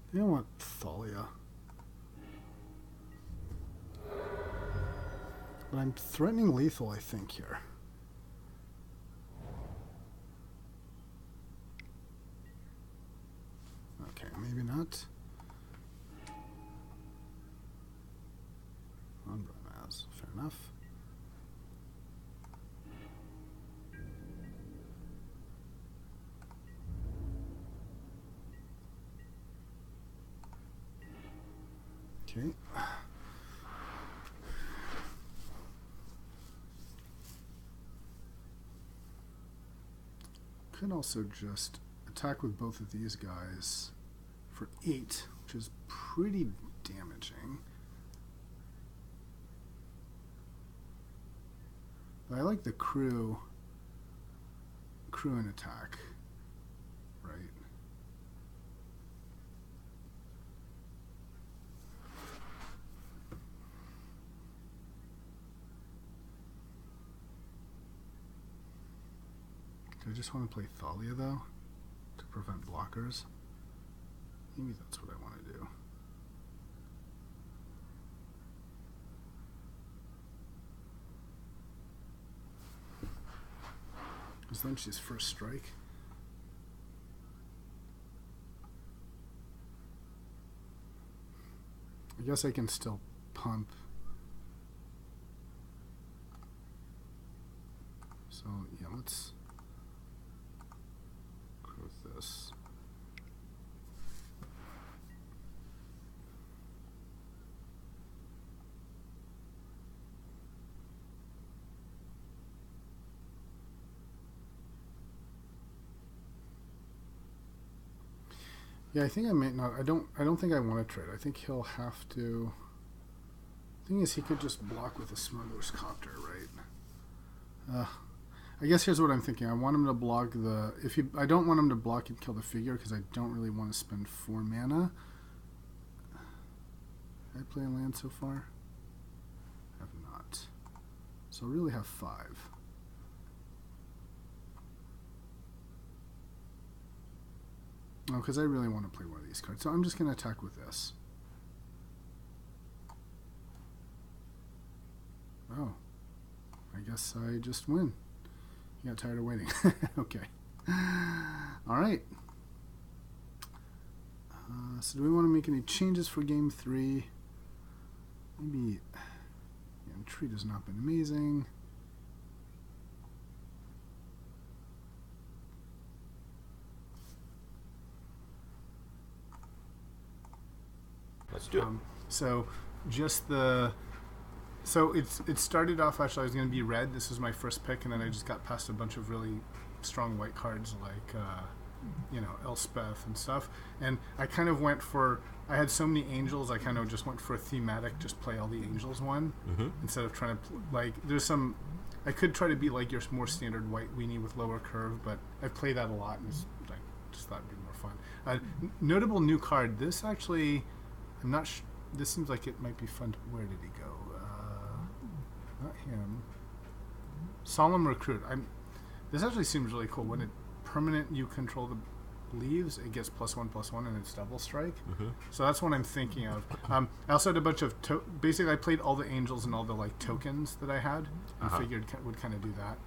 I think I want Thalia. But I'm threatening lethal, I think, here. Okay, maybe not. On Brymass, fair enough. Okay. Could also just attack with both of these guys for 8, which is pretty damaging. But I like the crew and attack, right? Do I just want to play Thalia though, to prevent blockers? Maybe that's what I want to do. Because then she's first strike. I guess I can still pump. So yeah, let's go with this. Yeah, I think I might not. I don't think I want to trade. I think he'll have to. The thing is, he could just block with a smuggler's copter, right? I guess here's what I'm thinking. I want him to block the. I don't want him to block and kill the figure because I don't really want to spend 4 mana. Did I play a land so far? I have not. So I'll really have 5. Oh, because I really want to play one of these cards. So I'm just going to attack with this. Oh. I guess I just win. You got tired of waiting. Okay. Alright. So do we want to make any changes for game 3? Maybe... Yeah, Retreat has not been amazing. Let's do it. So just the... So it started off, actually, I was going to be red. This was my first pick, and then I just got past a bunch of really strong white cards like, Elspeth and stuff. And I kind of went for... I had so many angels, I kind of just went for a thematic, just play all the angels one, instead of trying to... there's some... I could try to be like your more standard white weenie with lower curve, but I've played that a lot, and I just thought it'd be more fun. Notable new card. This actually... I'm not sure. This seems like it might be fun. Where did he go? Not him. Solemn Recruit. This actually seems really cool. When it permanent you control the leaves, it gets +1/+1 and it's double strike. So that's what I'm thinking of. I also had a bunch of basically I played all the angels and all the tokens that I had. I figured would kind of do that.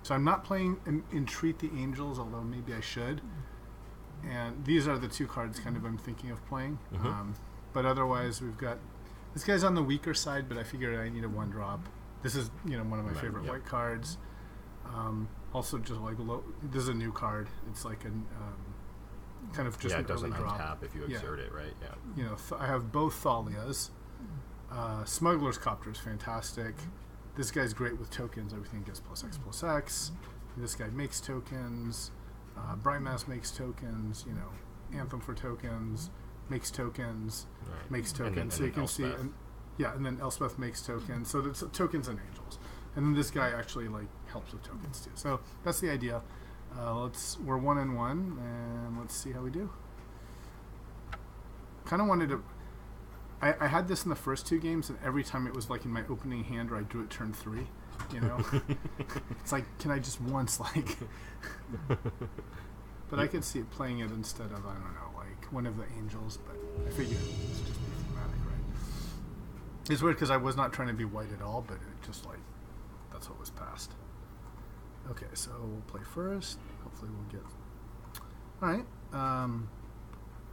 So I'm not playing Entreat the Angels, although maybe I should. And these are the 2 cards kind of I'm thinking of playing. But otherwise, we've got... This guy's on the weaker side, but I figured I need a 1-drop. This is, one of my favorite white cards. Also, just this is a new card. It's like a kind of just an early drop. Yeah, it doesn't untap if you exert it, right? Yeah. I have both Thalias. Smuggler's Copter is fantastic. This guy's great with tokens. Everything gets +X/+X. This guy makes tokens. Brightmass makes tokens. Anthem for tokens. Makes tokens, makes tokens. So you can see, and then Elspeth makes tokens. So there's tokens and angels, and then this guy actually helps with tokens too. So that's the idea. We're 1-1, and let's see how we do. Kind of wanted to. I had this in the first 2 games, and every time it was in my opening hand, or I drew it turn 3. It's like, can I just once But I could see it playing it instead of, I don't know, one of the angels, but I figured it's just be thematic, right? It's weird because I was not trying to be white at all, but it just that's what was passed. Okay, so we'll play first. Hopefully we'll get... Alright.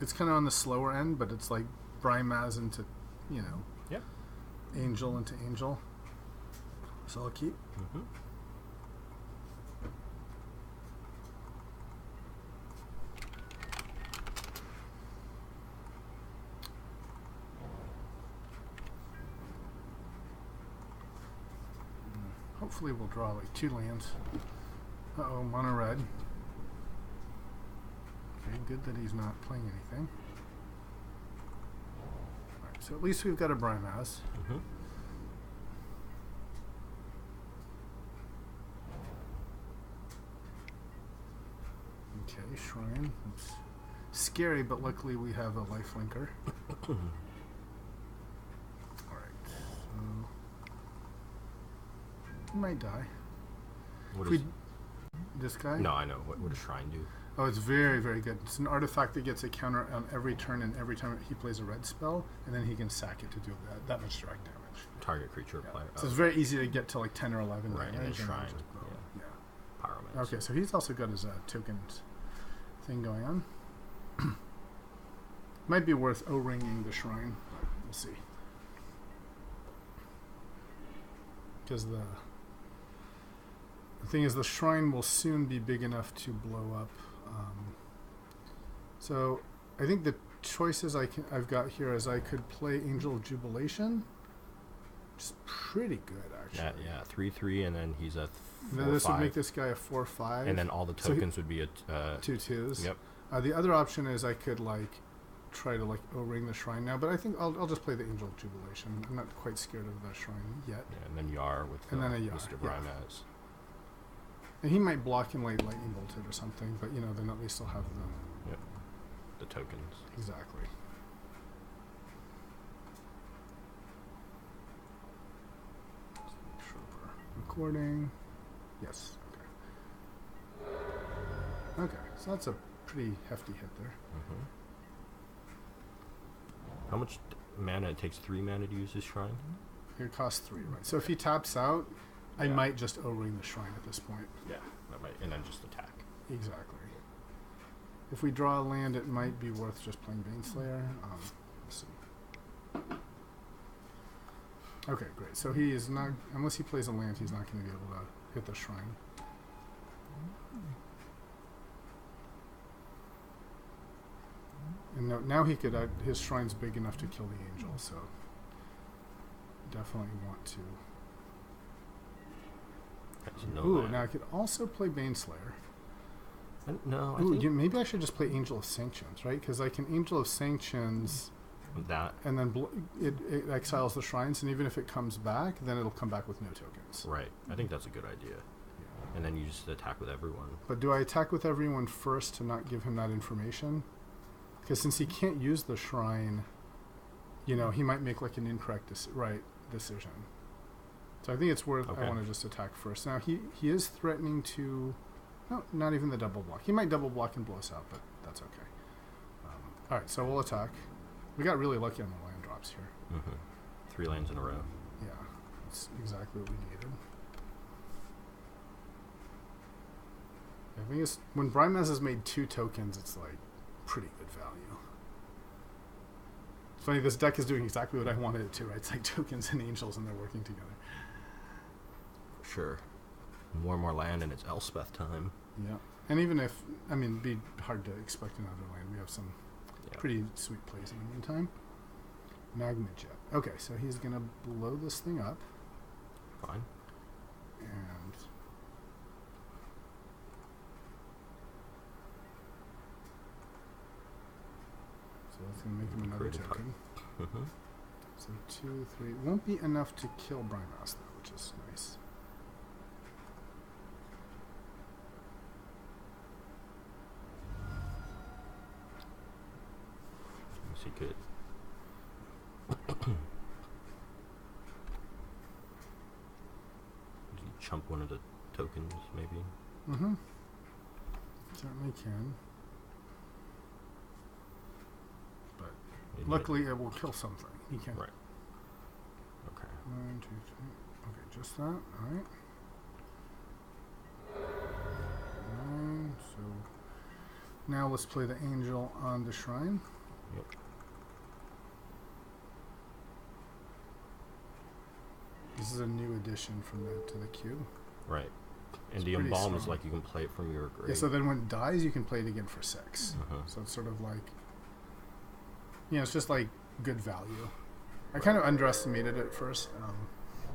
It's kind of on the slower end, but it's like Brymaz into, angel into angel. So I'll keep. Hopefully we'll draw 2 lands. Uh-oh, mono red. Okay, good that he's not playing anything. So at least we've got a Brimaz. Mm-hmm. Okay, Shrine. It's scary, but luckily we have a lifelinker. Alright, so... He might die. This guy? No, I know. What does Shrine do? Oh, it's very, very good. It's an artifact that gets a counter on every turn and every time he plays a red spell, and then he can sack it to do that much direct damage. Target creature player. So it's very easy to get to like 10 or 11 right, damage. and then Shrine. Yeah. Pyromancer. Okay, so he's also got his tokens thing going on. Might be worth O-ringing the Shrine, but we'll see. Because the thing is, the Shrine will soon be big enough to blow up. So I think the choices I've got here is I could play Angel of Jubilation, which is pretty good actually. Yeah, 3/3, and then he's a 4/5. This would make this guy a 4/5, and then all the tokens would be a 2/2s. Yep. The other option is I could like try to like O-ring the Shrine now, but I think I'll just play the Angel of Jubilation. I'm not quite scared of the Shrine yet. Yeah, and then Yar with and then a Yar, Mr. Brimaz. And he might block and late lightning bolted or something, but you know, then at least he'll have the The tokens. exactly. Recording. Yes. Okay. Okay. So that's a pretty hefty hit there. Mm-hmm. How much mana? It takes 3 mana to use this Shrine? It costs 3, right? So if he taps out, I might just O-ring the Shrine at this point. Yeah, that might, and then just attack. Exactly. If we draw a land, it might be worth just playing Baneslayer. Let's see. Okay, great. So he is not, unless he plays a land, he's not going to be able to hit the Shrine. And now he could, his Shrine's big enough to kill the Angel, so definitely want to. Ooh, now I could also play Baneslayer. No, I Ooh, think maybe I should just play Angel of Sanctions, right? Because I can Angel of Sanctions that, and then it exiles the shrines, and even if it comes back, then it'll come back with no tokens. right. I think that's a good idea. Yeah. And then you just attack with everyone. But do I attack with everyone first to not give him that information? Because since he can't use the shrine, you know, he might make like an incorrect decision. So I think it's worth. Okay. I want to just attack first. Now he is threatening to. No, not even the double block. He might double block and blow us out, but that's okay. All right, so we'll attack. We got really lucky on the land drops here. Mm-hmm. 3 lands in a row. Yeah, that's exactly what we needed. I think it's when Brimaz has made 2 tokens, it's like pretty good value. It's funny, this deck is doing exactly what I wanted it to, right? It's like tokens and angels, and they're working together. For sure. More and more land, and it's Elspeth time. Yeah. And even if, I mean, it'd be hard to expect another land. We have some pretty sweet plays in the meantime. Magma Jet. Okay, so he's going to blow this thing up. Fine. And so that's going to make him another token. Mm-hmm. So 2, 3. Won't be enough to kill Brimaz, though, which is nice. He could. Did he chump one of the tokens, maybe? Mm-hmm. Certainly can. But luckily it will kill something. He can. Right. Okay. 1, 2, 3. Okay, just that. Alright. 9. So now let's play the angel on the shrine. Yep. This is a new addition from to the queue. Right. And It's the pretty embalm is strong. like you can play it from your grave. Yeah, so then when it dies, you can play it again for 6. Uh-huh. So it's sort of like, you know, it's just like good value. I kind of underestimated it at first.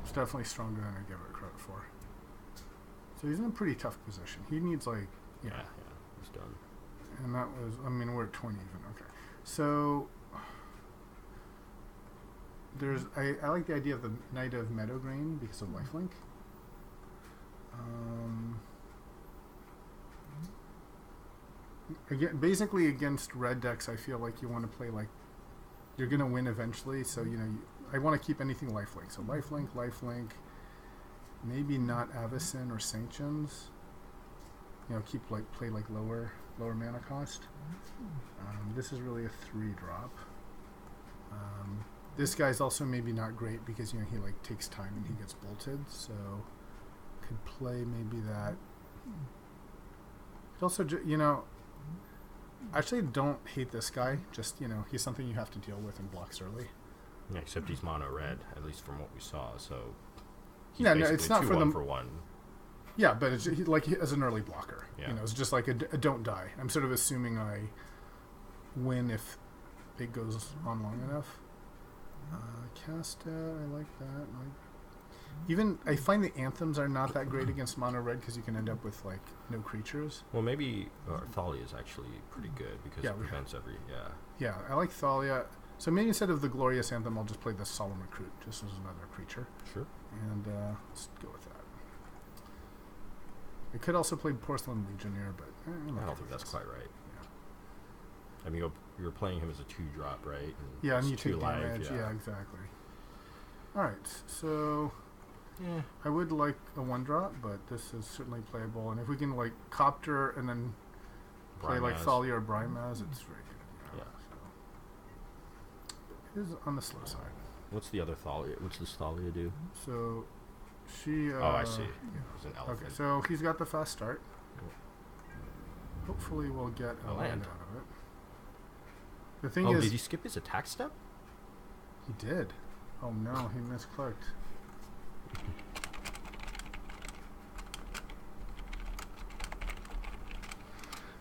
It's definitely stronger than I give it credit for. So he's in a pretty tough position. He needs like, Yeah, he's done. and that was, I mean, we're at 20 even. Okay. So I like the idea of the Knight of Meadowgrain because of lifelink. Again, basically against red decks, I feel like you want to play like you're gonna win eventually. So I want to keep anything lifelink. So lifelink. Maybe not Avacyn or Sanctions. Keep play like lower mana cost. This is really a 3-drop. This guy's also maybe not great because he like takes time and he gets bolted. So could play maybe that. Also, actually don't hate this guy. Just he's something you have to deal with and blocks early. Yeah, except he's mono red, at least from what we saw. So no, it's not for them for one. Yeah, but it's like as an early blocker. Yeah. It's just like a don't die. I'm sort of assuming I win if it goes on long enough. Cast I like that. Even I find the anthems are not that great against mono red because you can end up with like no creatures. Well, maybe Thalia is actually pretty good because it prevents Yeah, I like Thalia. So maybe instead of the Glorious Anthem, I'll just play the Solemn Recruit just as another creature. Sure. And let's go with that. I could also play Porcelain Legionnaire, but I don't think that's quite right. Yeah. I mean, you're playing him as a 2-drop, right? And you take life, damage. Yeah, exactly. All right, so I would like a 1-drop, but this is certainly playable. And if we can like Copter and then play like Thalia or Brimaz, it's very good. So it is on the slow side. What's the other Thalia? What's this Thalia do? So she. I see. Yeah. It's an elephant. Okay, so he's got the fast start. Hopefully, we'll get a land out of it. The thing is, did he skip his attack step? He did. Oh no, he misclicked.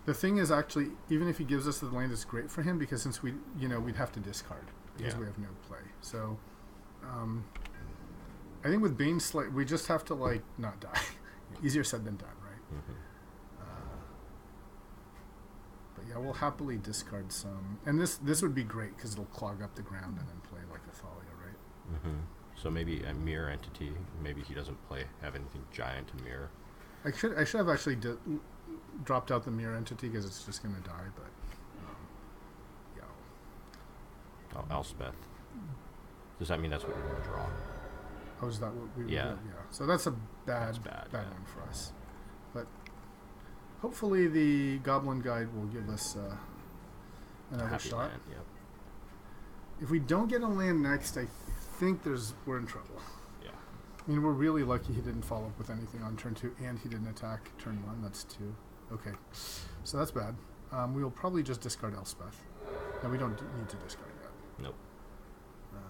The thing is, actually, even if he gives us the land, it's great for him because since we'd have to discard because we have no play. So, I think with Bane Slayer, we just have to like not die. Easier said than done, right? Mm-hmm. But yeah, we'll happily discard some, and this would be great because it'll clog up the ground and then play like a Thalia, right? Mm-hmm. So maybe a mirror entity. Maybe he doesn't have anything giant to mirror. I should have actually dropped out the mirror entity because it's just going to die. But Elspeth. Does that mean that's what we're going to draw? Oh, is that what we? Yeah. Yeah. So that's a bad one for us. But hopefully the Goblin Guide will give us another shot. Land, yep. If we don't get a land next, I think we're in trouble. Yeah. I mean, we're really lucky he didn't follow up with anything on turn 2, and he didn't attack turn 1. That's 2. Okay, so that's bad. We will probably just discard Elspeth. No, we don't need to discard that. Nope. But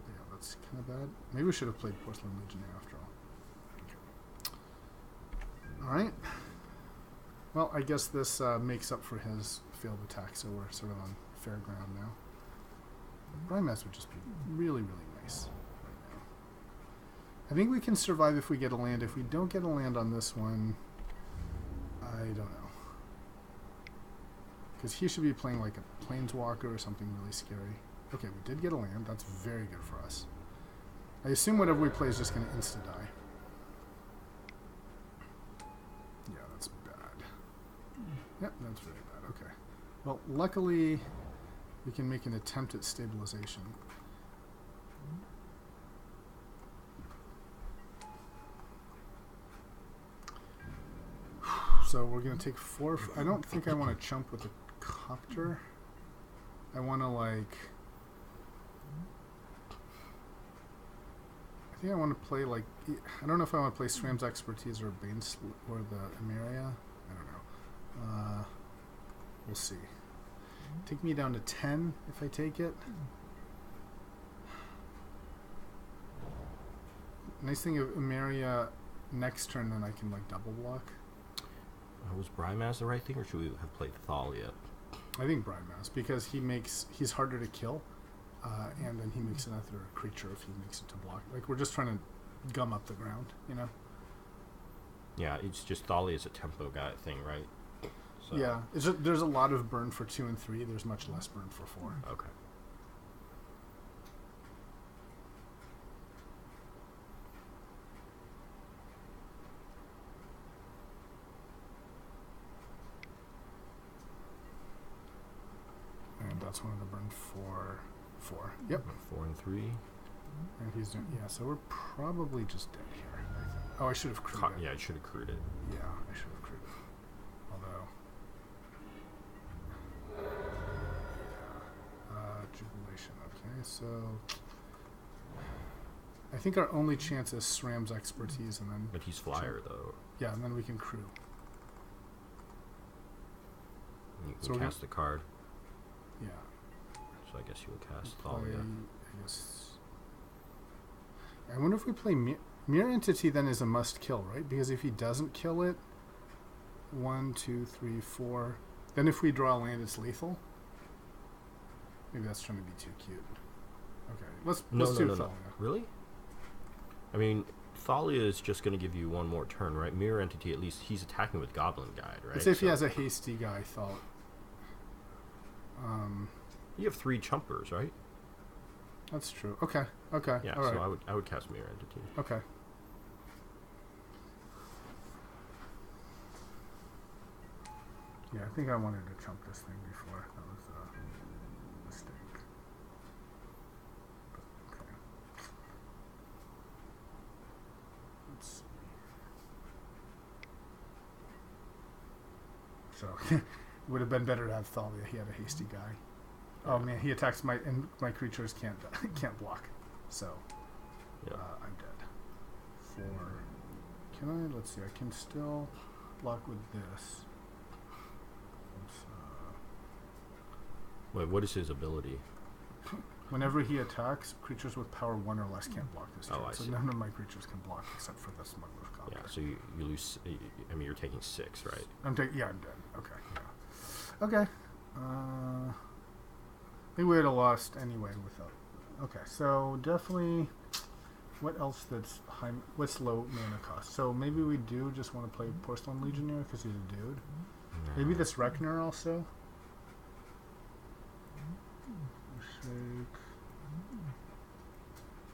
yeah, that's kind of bad. Maybe we should have played Porcelain Legionnaire after all. All right. Well, I guess this makes up for his failed attack, so we're sort of on fair ground now. Brimaz would just be really, really nice right now. I think we can survive if we get a land. If we don't get a land on this one, I don't know. Because he should be playing like a Planeswalker or something really scary. Okay, we did get a land. That's very good for us. I assume whatever we play is just going to insta-die. Yeah, that's bad. Yep, that's very bad. Okay. Well, luckily, we can make an attempt at stabilization. So we're going to take 4... I don't think I want to chump with the Copter. I want to, like... I think I want to play, like... I don't know if I want to play Swam's Expertise or or the Emeria. I don't know. We'll see. Take me down to 10 if I take it. Nice thing of Emeria next turn, then I can, like, double block. Was Brimaz the right thing, or should we have played Thalia? I think Brimaz, because he's harder to kill, and then he makes another creature if he makes it to block. Like, we're just trying to gum up the ground, you know? Yeah, it's just Thalia is a tempo guy thing, right? So. Yeah, there's a lot of burn for 2 and 3. There's much less burn for 4. Okay. shots. Wanted to burn 4. 4. Yep. 4 and 3. And he's doing, yeah, so we're probably just dead here, I think. Oh, I should have crewed it. Yeah, I should have crewed it. Yeah, I should have crewed it. Although, yeah. Jubilation, okay, so I think our only chance is SRAM's expertise, and then... But he's flyer, though. Yeah, and then we can crew. You can cast the card. Yeah. So I guess you would cast play, Thalia. I guess... I wonder if we play Mirror Entity then is a must kill, right? Because if he doesn't kill it, 1, 2, 3, 4. Then if we draw a land, it's lethal. Maybe that's trying to be too cute. Okay, let's do Thalia. No. Really? I mean, Thalia is just going to give you one more turn, right? Mirror Entity, at least he's attacking with Goblin Guide, right? Let's say if he has a hasty guy thought. You have 3 chumpers, right? That's true. Okay. Okay. Yeah, all so right. I would cast Mirror Entity. Okay. Yeah, I think I wanted to chump this thing before. That was a mistake. But, okay. Let's see. So, it would have been better to have Thalia. He had a hasty guy. Oh man, he attacks my creatures can't block, so I'm dead. 4. Can I? Let's see. I can still block with this. Wait, what is his ability? Whenever he attacks, creatures with power 1 or less can't block this turn. I so see. none of my creatures can block except for the Smuggler's Copter. Yeah, so you lose. I mean, you're taking 6, right? I'm dead. Okay. Yeah. Okay. I think we would have lost anyway without. Okay, so definitely. What else that's high? What's low mana cost? So maybe we do just want to play Porcelain Legionnaire because he's a dude. No. Maybe this Rekner also.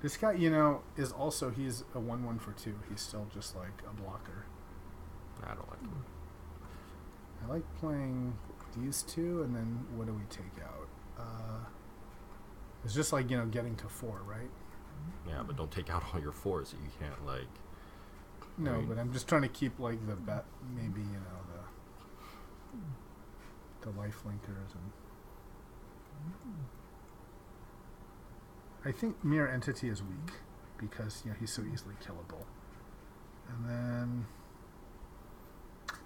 This guy, is also he's a 1/1 for 2. He's still just like a blocker. I don't like him. I like playing these 2, and then what do we take out? It's just like getting to 4, right? Yeah, but don't take out all your 4s that you can't like. No, I mean, but I'm just trying to keep like the bet, maybe the life linkers and. I think Mirror Entity is weak because he's so easily killable, and then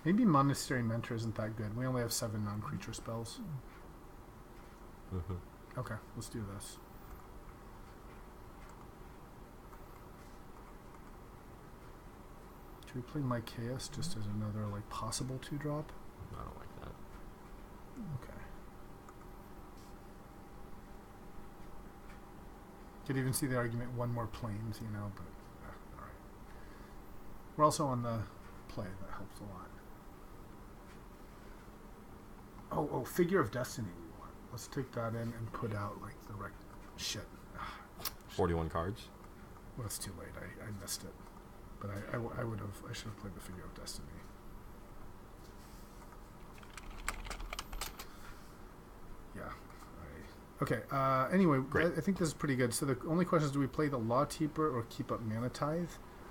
maybe Monastery Mentor isn't that good. We only have 7 non-creature spells. Mm-hmm. Okay, let's do this. Should we play Mycaeus just as another possible 2-drop? I don't like that. Okay. Could even see the argument 1 more planes, but all right. We're also on the play. That helps a lot. Oh, Figure of Destiny we want. Let's take that in and put out the shit. 41 cards? Well, it's too late. I missed it. But I should have played the Figure of Destiny. Yeah. Okay. Anyway, I think this is pretty good. So the only question is, do we play the Law Keeper or keep up Mana Tithe?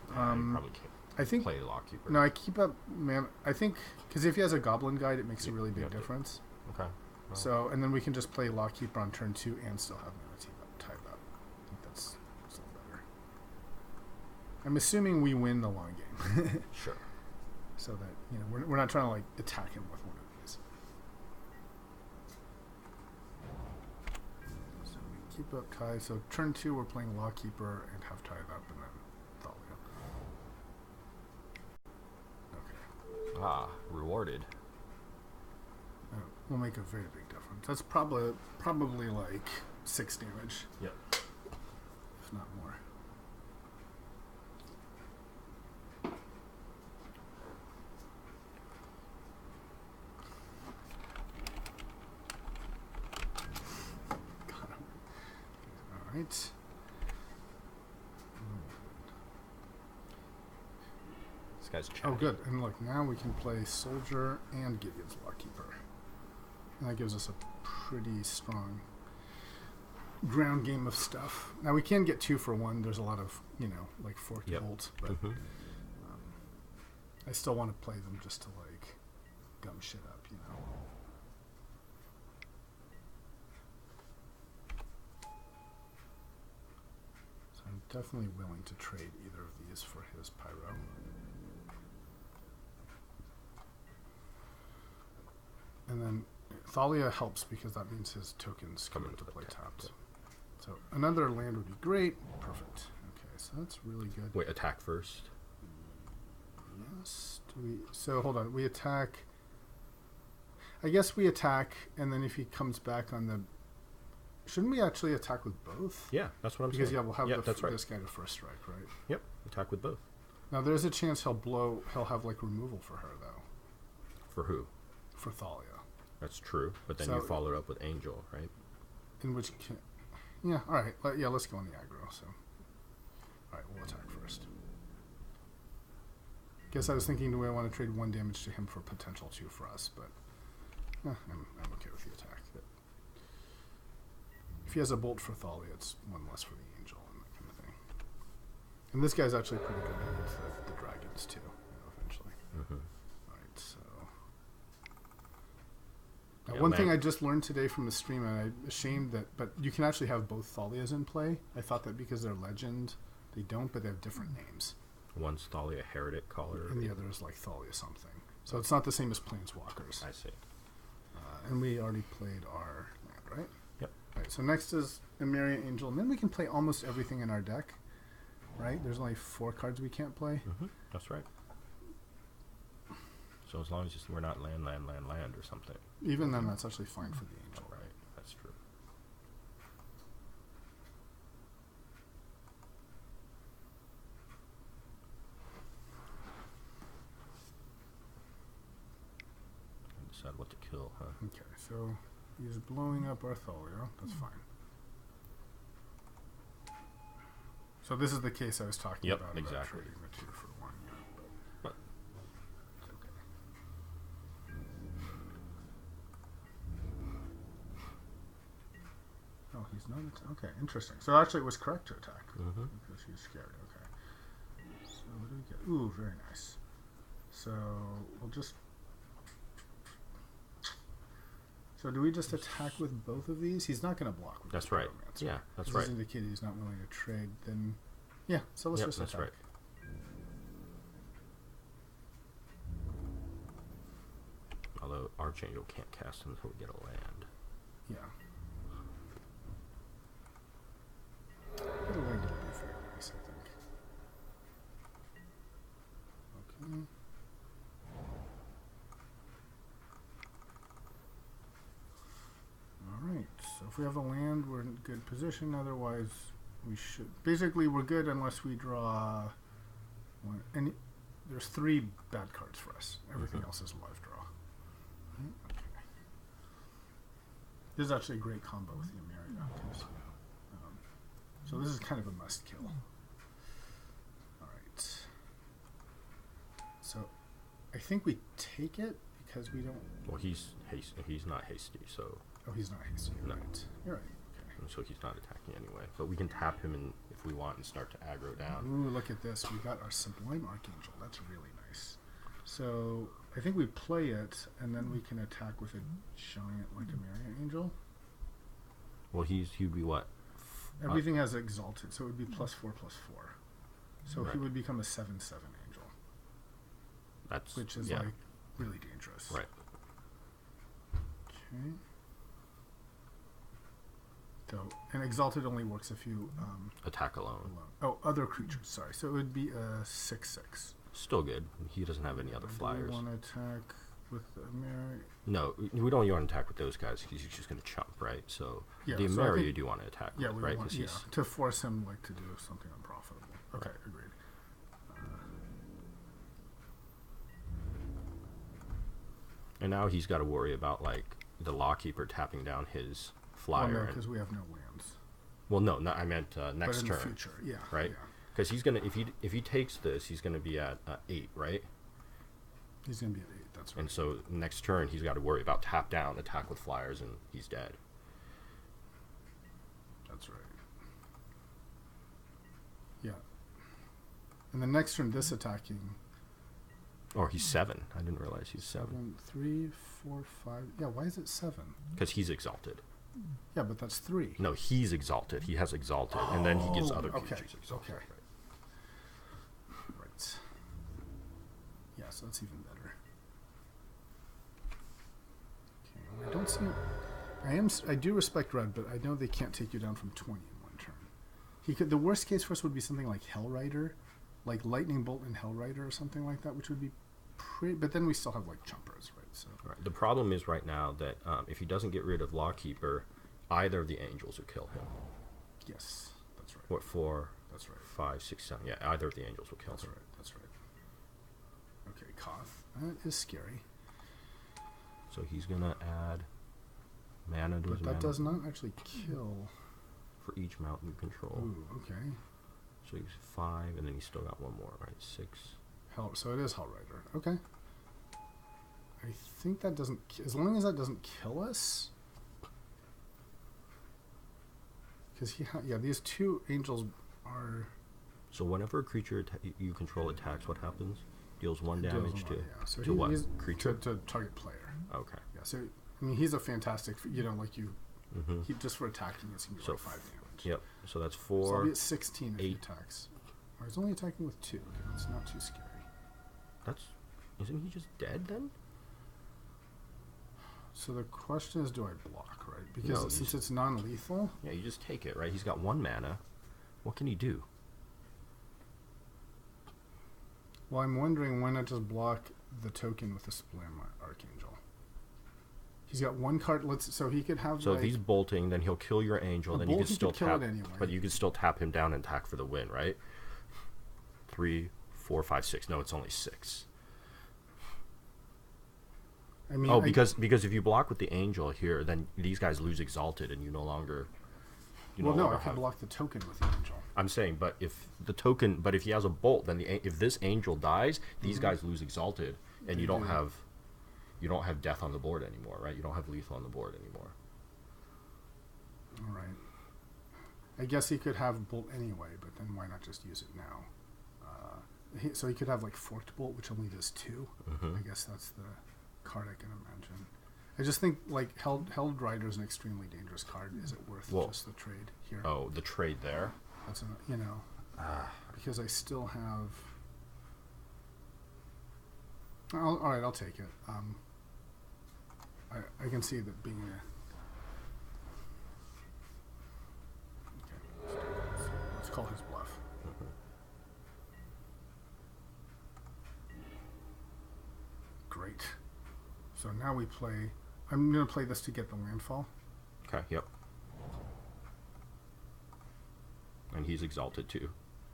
Probably can't. I think play Law Keeper. No, I keep up Mana. I think because if he has a Goblin Guide, it makes a really big difference. Okay. Well. So and then we can just play Law Keeper on turn 2 and still have Mana Tithe up. I think that's a little better. I'm assuming we win the long game. Sure. So that we're not trying to attack him with one of these. So we keep up Tithe. So turn 2 we're playing Law Keeper and have Tithe up, and then Thalia. Okay. Ah, rewarded. Will make a very big difference. That's probably 6 damage. Yep. If not more. Alright. This guy's chatty. Oh, good. And look, now we can play Soldier and Gideon's Law Keeper. And that gives us a pretty strong ground game of stuff. Now we can get 2 for 1. There's a lot of, like forked bolts, but I still want to play them just to like gum shit up, So I'm definitely willing to trade either of these for his pyro. And then Thalia helps because that means his tokens come into play tapped. So another land would be great. Perfect. Okay, so that's really good. Wait, attack first? Yes. So hold on. We attack. I guess we attack, and then if he comes back on the... Shouldn't we actually attack with both? Yeah, that's what I'm saying. Because, we'll have right. this guy to first strike, right? Yep, attack with both. Now, there's a chance he'll have, like, removal for her, though. For who? For Thalia. That's true, but then you follow it up with Angel, right? In which case... Yeah, all right. Let's go on the aggro, so... All right, we'll attack first. Guess I was thinking, do I want to trade 1 damage to him for potential 2 for us, but... I'm okay with the attack. If he has a bolt for Thalia, it's 1 less for the Angel and that kind of thing. And this guy's actually pretty good at the dragons, too, eventually. All right, so... Now, one thing I just learned today from the stream, and I'm ashamed that... But you can actually have both Thalias in play. I thought that because they're legend, they don't, but they have different names. One's Thalia Heretic Caller. And the other is like Thalia something. So it's not the same as Planeswalkers. I see. And we already played our land, right? Yep. All right, so next is Emeria Angel. And then we can play almost everything in our deck, right? There's only 4 cards we can't play. That's right. So as long as we're not land or something. Even then, that's actually fine for the Angel, right? That's true. Decide what to kill, huh? Okay, so he's blowing up our Thalia. That's fine. So this is the case I was talking about. Yep, exactly. Trading the 2 for 1. But it's okay. Oh, he's not. Okay, interesting. So actually, it was correct to attack because he's scared. Okay. So what do we get? Ooh, very nice. So we'll just. So do we just attack with both of these? He's not going to block with That's right. Pyromancer. Yeah, that's right. He's indicated he's not willing to trade. Then, yeah. So let's just attack. That's right. Although Archangel can't cast until we get a land. Yeah. Get a land would be very nice, I think. Okay. Alright, so if we have a land, we're in good position. Otherwise, we should... Basically, we're good unless we draw... one. And there's 3 bad cards for us. Everything else is a live draw. Okay. This is actually a great combo with the Emeria. So this is kind of a must-kill. Alright. So, I think we take it because we don't... Well, he's not hasty, so... Oh, he's not hasty. You're right. You're right. Okay. So he's not attacking anyway. But we can tap him in if we want and start to aggro down. Ooh, look at this. We got our Sublime Archangel. That's really nice. So I think we play it, and then we can attack with a giant like Emeria Angel. Well, he'd be what? Everything has Exalted, so it would be +4/+4. So Right. he would become a 7/7 Angel. Which is like really dangerous. Right. Okay. So, and Exalted only works if you attack alone. Oh, other creatures. Sorry. So it would be a 6/6. Still good. He doesn't have any other flyers. Do you want to attack with Emeria? No, we don't want to attack with those guys because he's just going to chump, right? So the Emeria you do want to attack with, we right? want, to force him like to do something unprofitable. Okay, agreed. And now he's got to worry about like the Lawkeeper tapping down his flyer. Well, no, because we have no lands. Well, no, I meant next but in turn. The future, yeah. Right. Because he's gonna if he takes this, he's gonna be at 8, right? He's gonna be at 8. That's right. And so next turn, he's got to worry about tap down, attack with flyers, and he's dead. That's right. Yeah. And the next turn, this attacking. Or he's 7. I didn't realize he's 7. 3, 4, 5. Yeah, why is it 7? Because he's exalted. Yeah, but that's 3. No, he's exalted. He has exalted, and then he gives other creatures exalted. Okay. Right. Yeah, so that's even better. Okay, I don't see. I do respect red, but I know they can't take you down from 20 in one turn. He could. The worst case for us would be something like Hellrider, like Lightning Bolt and Hellrider or something like that, which would be pretty. But then we still have like Chumpers, right? So. Right. The problem is right now that if he doesn't get rid of Lawkeeper, either of the angels will kill him. Yes, that's right. What, 4? That's right. 5, 6, 7. Yeah, either of the angels will kill him. That's right. Okay, Koth. That is scary. So he's gonna add mana to his But that mana does not actually kill. for each mountain you control. Ooh, okay. So he's 5, and then he's still got one more, right? 6. So it is Hellrider. Okay. I think that doesn't. As long as that doesn't kill us. Because these 2 angels are. So whenever a creature you control attacks, what happens? Deals 1 damage to So to what he's creature? to target player. Okay. Yeah. So I mean, he's a fantastic. Like you. Mm-hmm. He just for attacking is So 5 damage. Yep. So that's So I'll 4. be at 16 if he 8. attacks. Or he's only attacking with 2. Okay, it's not too scary. Isn't he just dead then? So the question is, do I block, right? Because No, since it's non-lethal. Yeah, you just take it, right? He's got 1 mana. What can he do? Well, I'm wondering why not just block the token with the Sublime Archangel. He's got 1 card. So he could have. So if he's bolting, then he'll kill your angel. Then you can still tap. Anyway. But you can still tap him down and attack for the win, right? 3, 4, 5, 6. No, it's only 6. I mean, because if you block with the angel here, then these guys lose exalted, and you no longer. I can block the token with the angel. I'm saying, but if he has a bolt, then if this angel dies, these guys lose exalted, and you don't have death on the board anymore, right? You don't have lethal on the board anymore. All right. I guess he could have bolt anyway, but then why not just use it now? So he could have like forked bolt, which only does 2. Mm-hmm. I guess that's the card I can imagine. I just think like Held Rider is an extremely dangerous card. Is it worth just the trade here? Oh, the trade there. That's because I still have. All right, I'll take it. I can see that being a. Okay, let's call his bluff. Mm-hmm. Great. So now we play. I'm going to play this to get the landfall. Okay. Yep. And he's exalted too.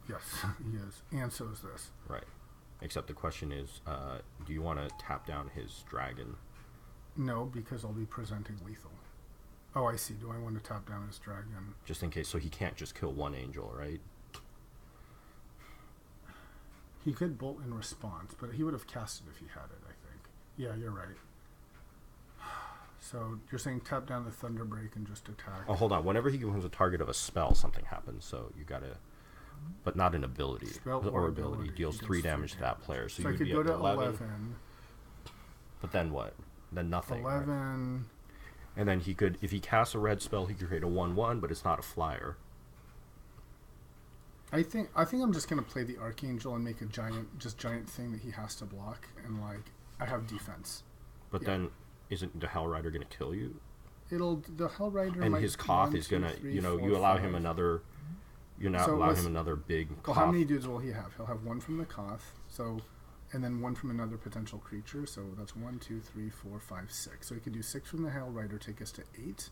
Yes, he is, and so is this. Right. Except the question is, do you want to tap down his dragon? No, because I'll be presenting lethal. Oh, I see. Do I want to tap down his dragon? Just in case, so he can't just kill 1 angel, right? He could bolt in response, but he would have cast it if he had it, I think. Yeah, you're right. So you're saying tap down the Thunderbreak and just attack? Oh, hold on. Whenever he becomes a target of a spell, something happens. So you gotta, but not an ability. Spell or ability deals 3 damage to that player. So I you'd could be go at to 11. But then what? Then nothing. 11. Right? And then he could, if he casts a red spell, he could create a 1/1, but it's not a flyer. I think I'm just gonna play the Archangel and make a giant thing that he has to block, and like I have defense. But then, isn't the Hellrider gonna kill you? The Hellrider and might his Koth 1, is gonna, 2, 3, you 4, you allow 5. him another. You now allow him another big. Well, how many dudes will he have? He'll have 1 from the Koth, and then 1 from another potential creature. So that's 1, 2, 3, 4, 5, 6. So he could do 6 from the Hellrider, take us to 8.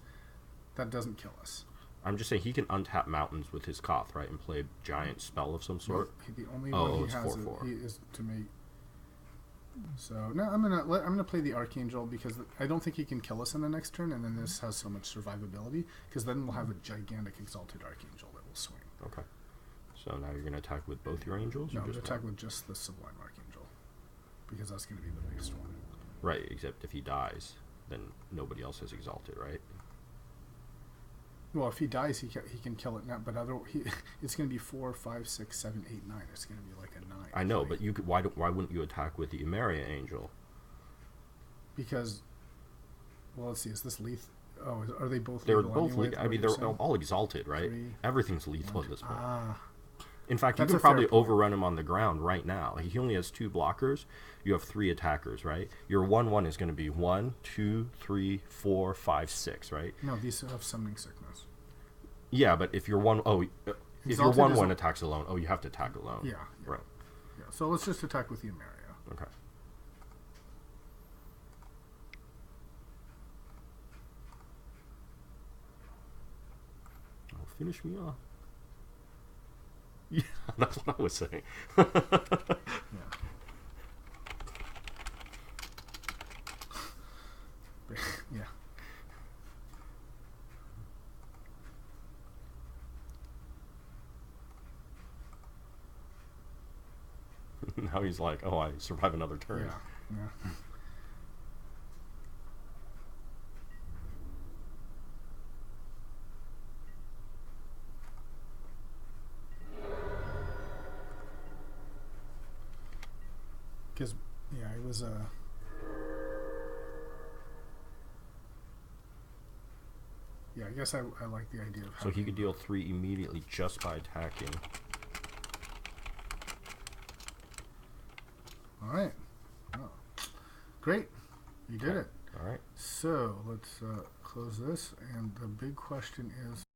That doesn't kill us. I'm just saying he can untap mountains with his Koth, right, and play a giant spell of some sort. The only one he has is to make. So no, I'm gonna play the Archangel because I don't think he can kill us in the next turn, and then this has so much survivability because then we'll have a gigantic exalted Archangel that will swing. Okay. So now you're gonna attack with both your angels? No, or just attack with just the Sublime Archangel because that's gonna be the biggest one. Right, except if he dies, then nobody else is exalted, right? Well, if he dies, he can kill it now. But it's going to be 4, 5, 6, 7, 8, 9. It's going to be like a 9. I know, but you could. Why wouldn't you attack with the Emeria Angel? Because, well, let's see. Is this lethal? Oh, are they both? They're lethal both. anyway, I mean, they're all exalted, right? 3, Everything's lethal at this point. Ah. In fact, you That's can a fair probably point. overrun him on the ground right now. Like, he only has 2 blockers. You have 3 attackers, right? Your 1/1 is going to be 1, 2, 3, 4, 5, 6, right? No, these have summoning sickness. Yeah, but if your if your Exalted 1/1 is- attacks alone, you have to attack alone. Yeah. Right. Yeah. So let's just attack with the Emeria. Okay. Oh, finish me off. Yeah, that's what I was saying. Yeah. Yeah. Now he's like, oh, I survive another turn. Yeah. Yeah. Because, yeah, it was yeah, I guess I like the idea of So he having- could deal 3 immediately just by attacking. All right. Oh. Great. You did it. All right. So let's close this. And the big question is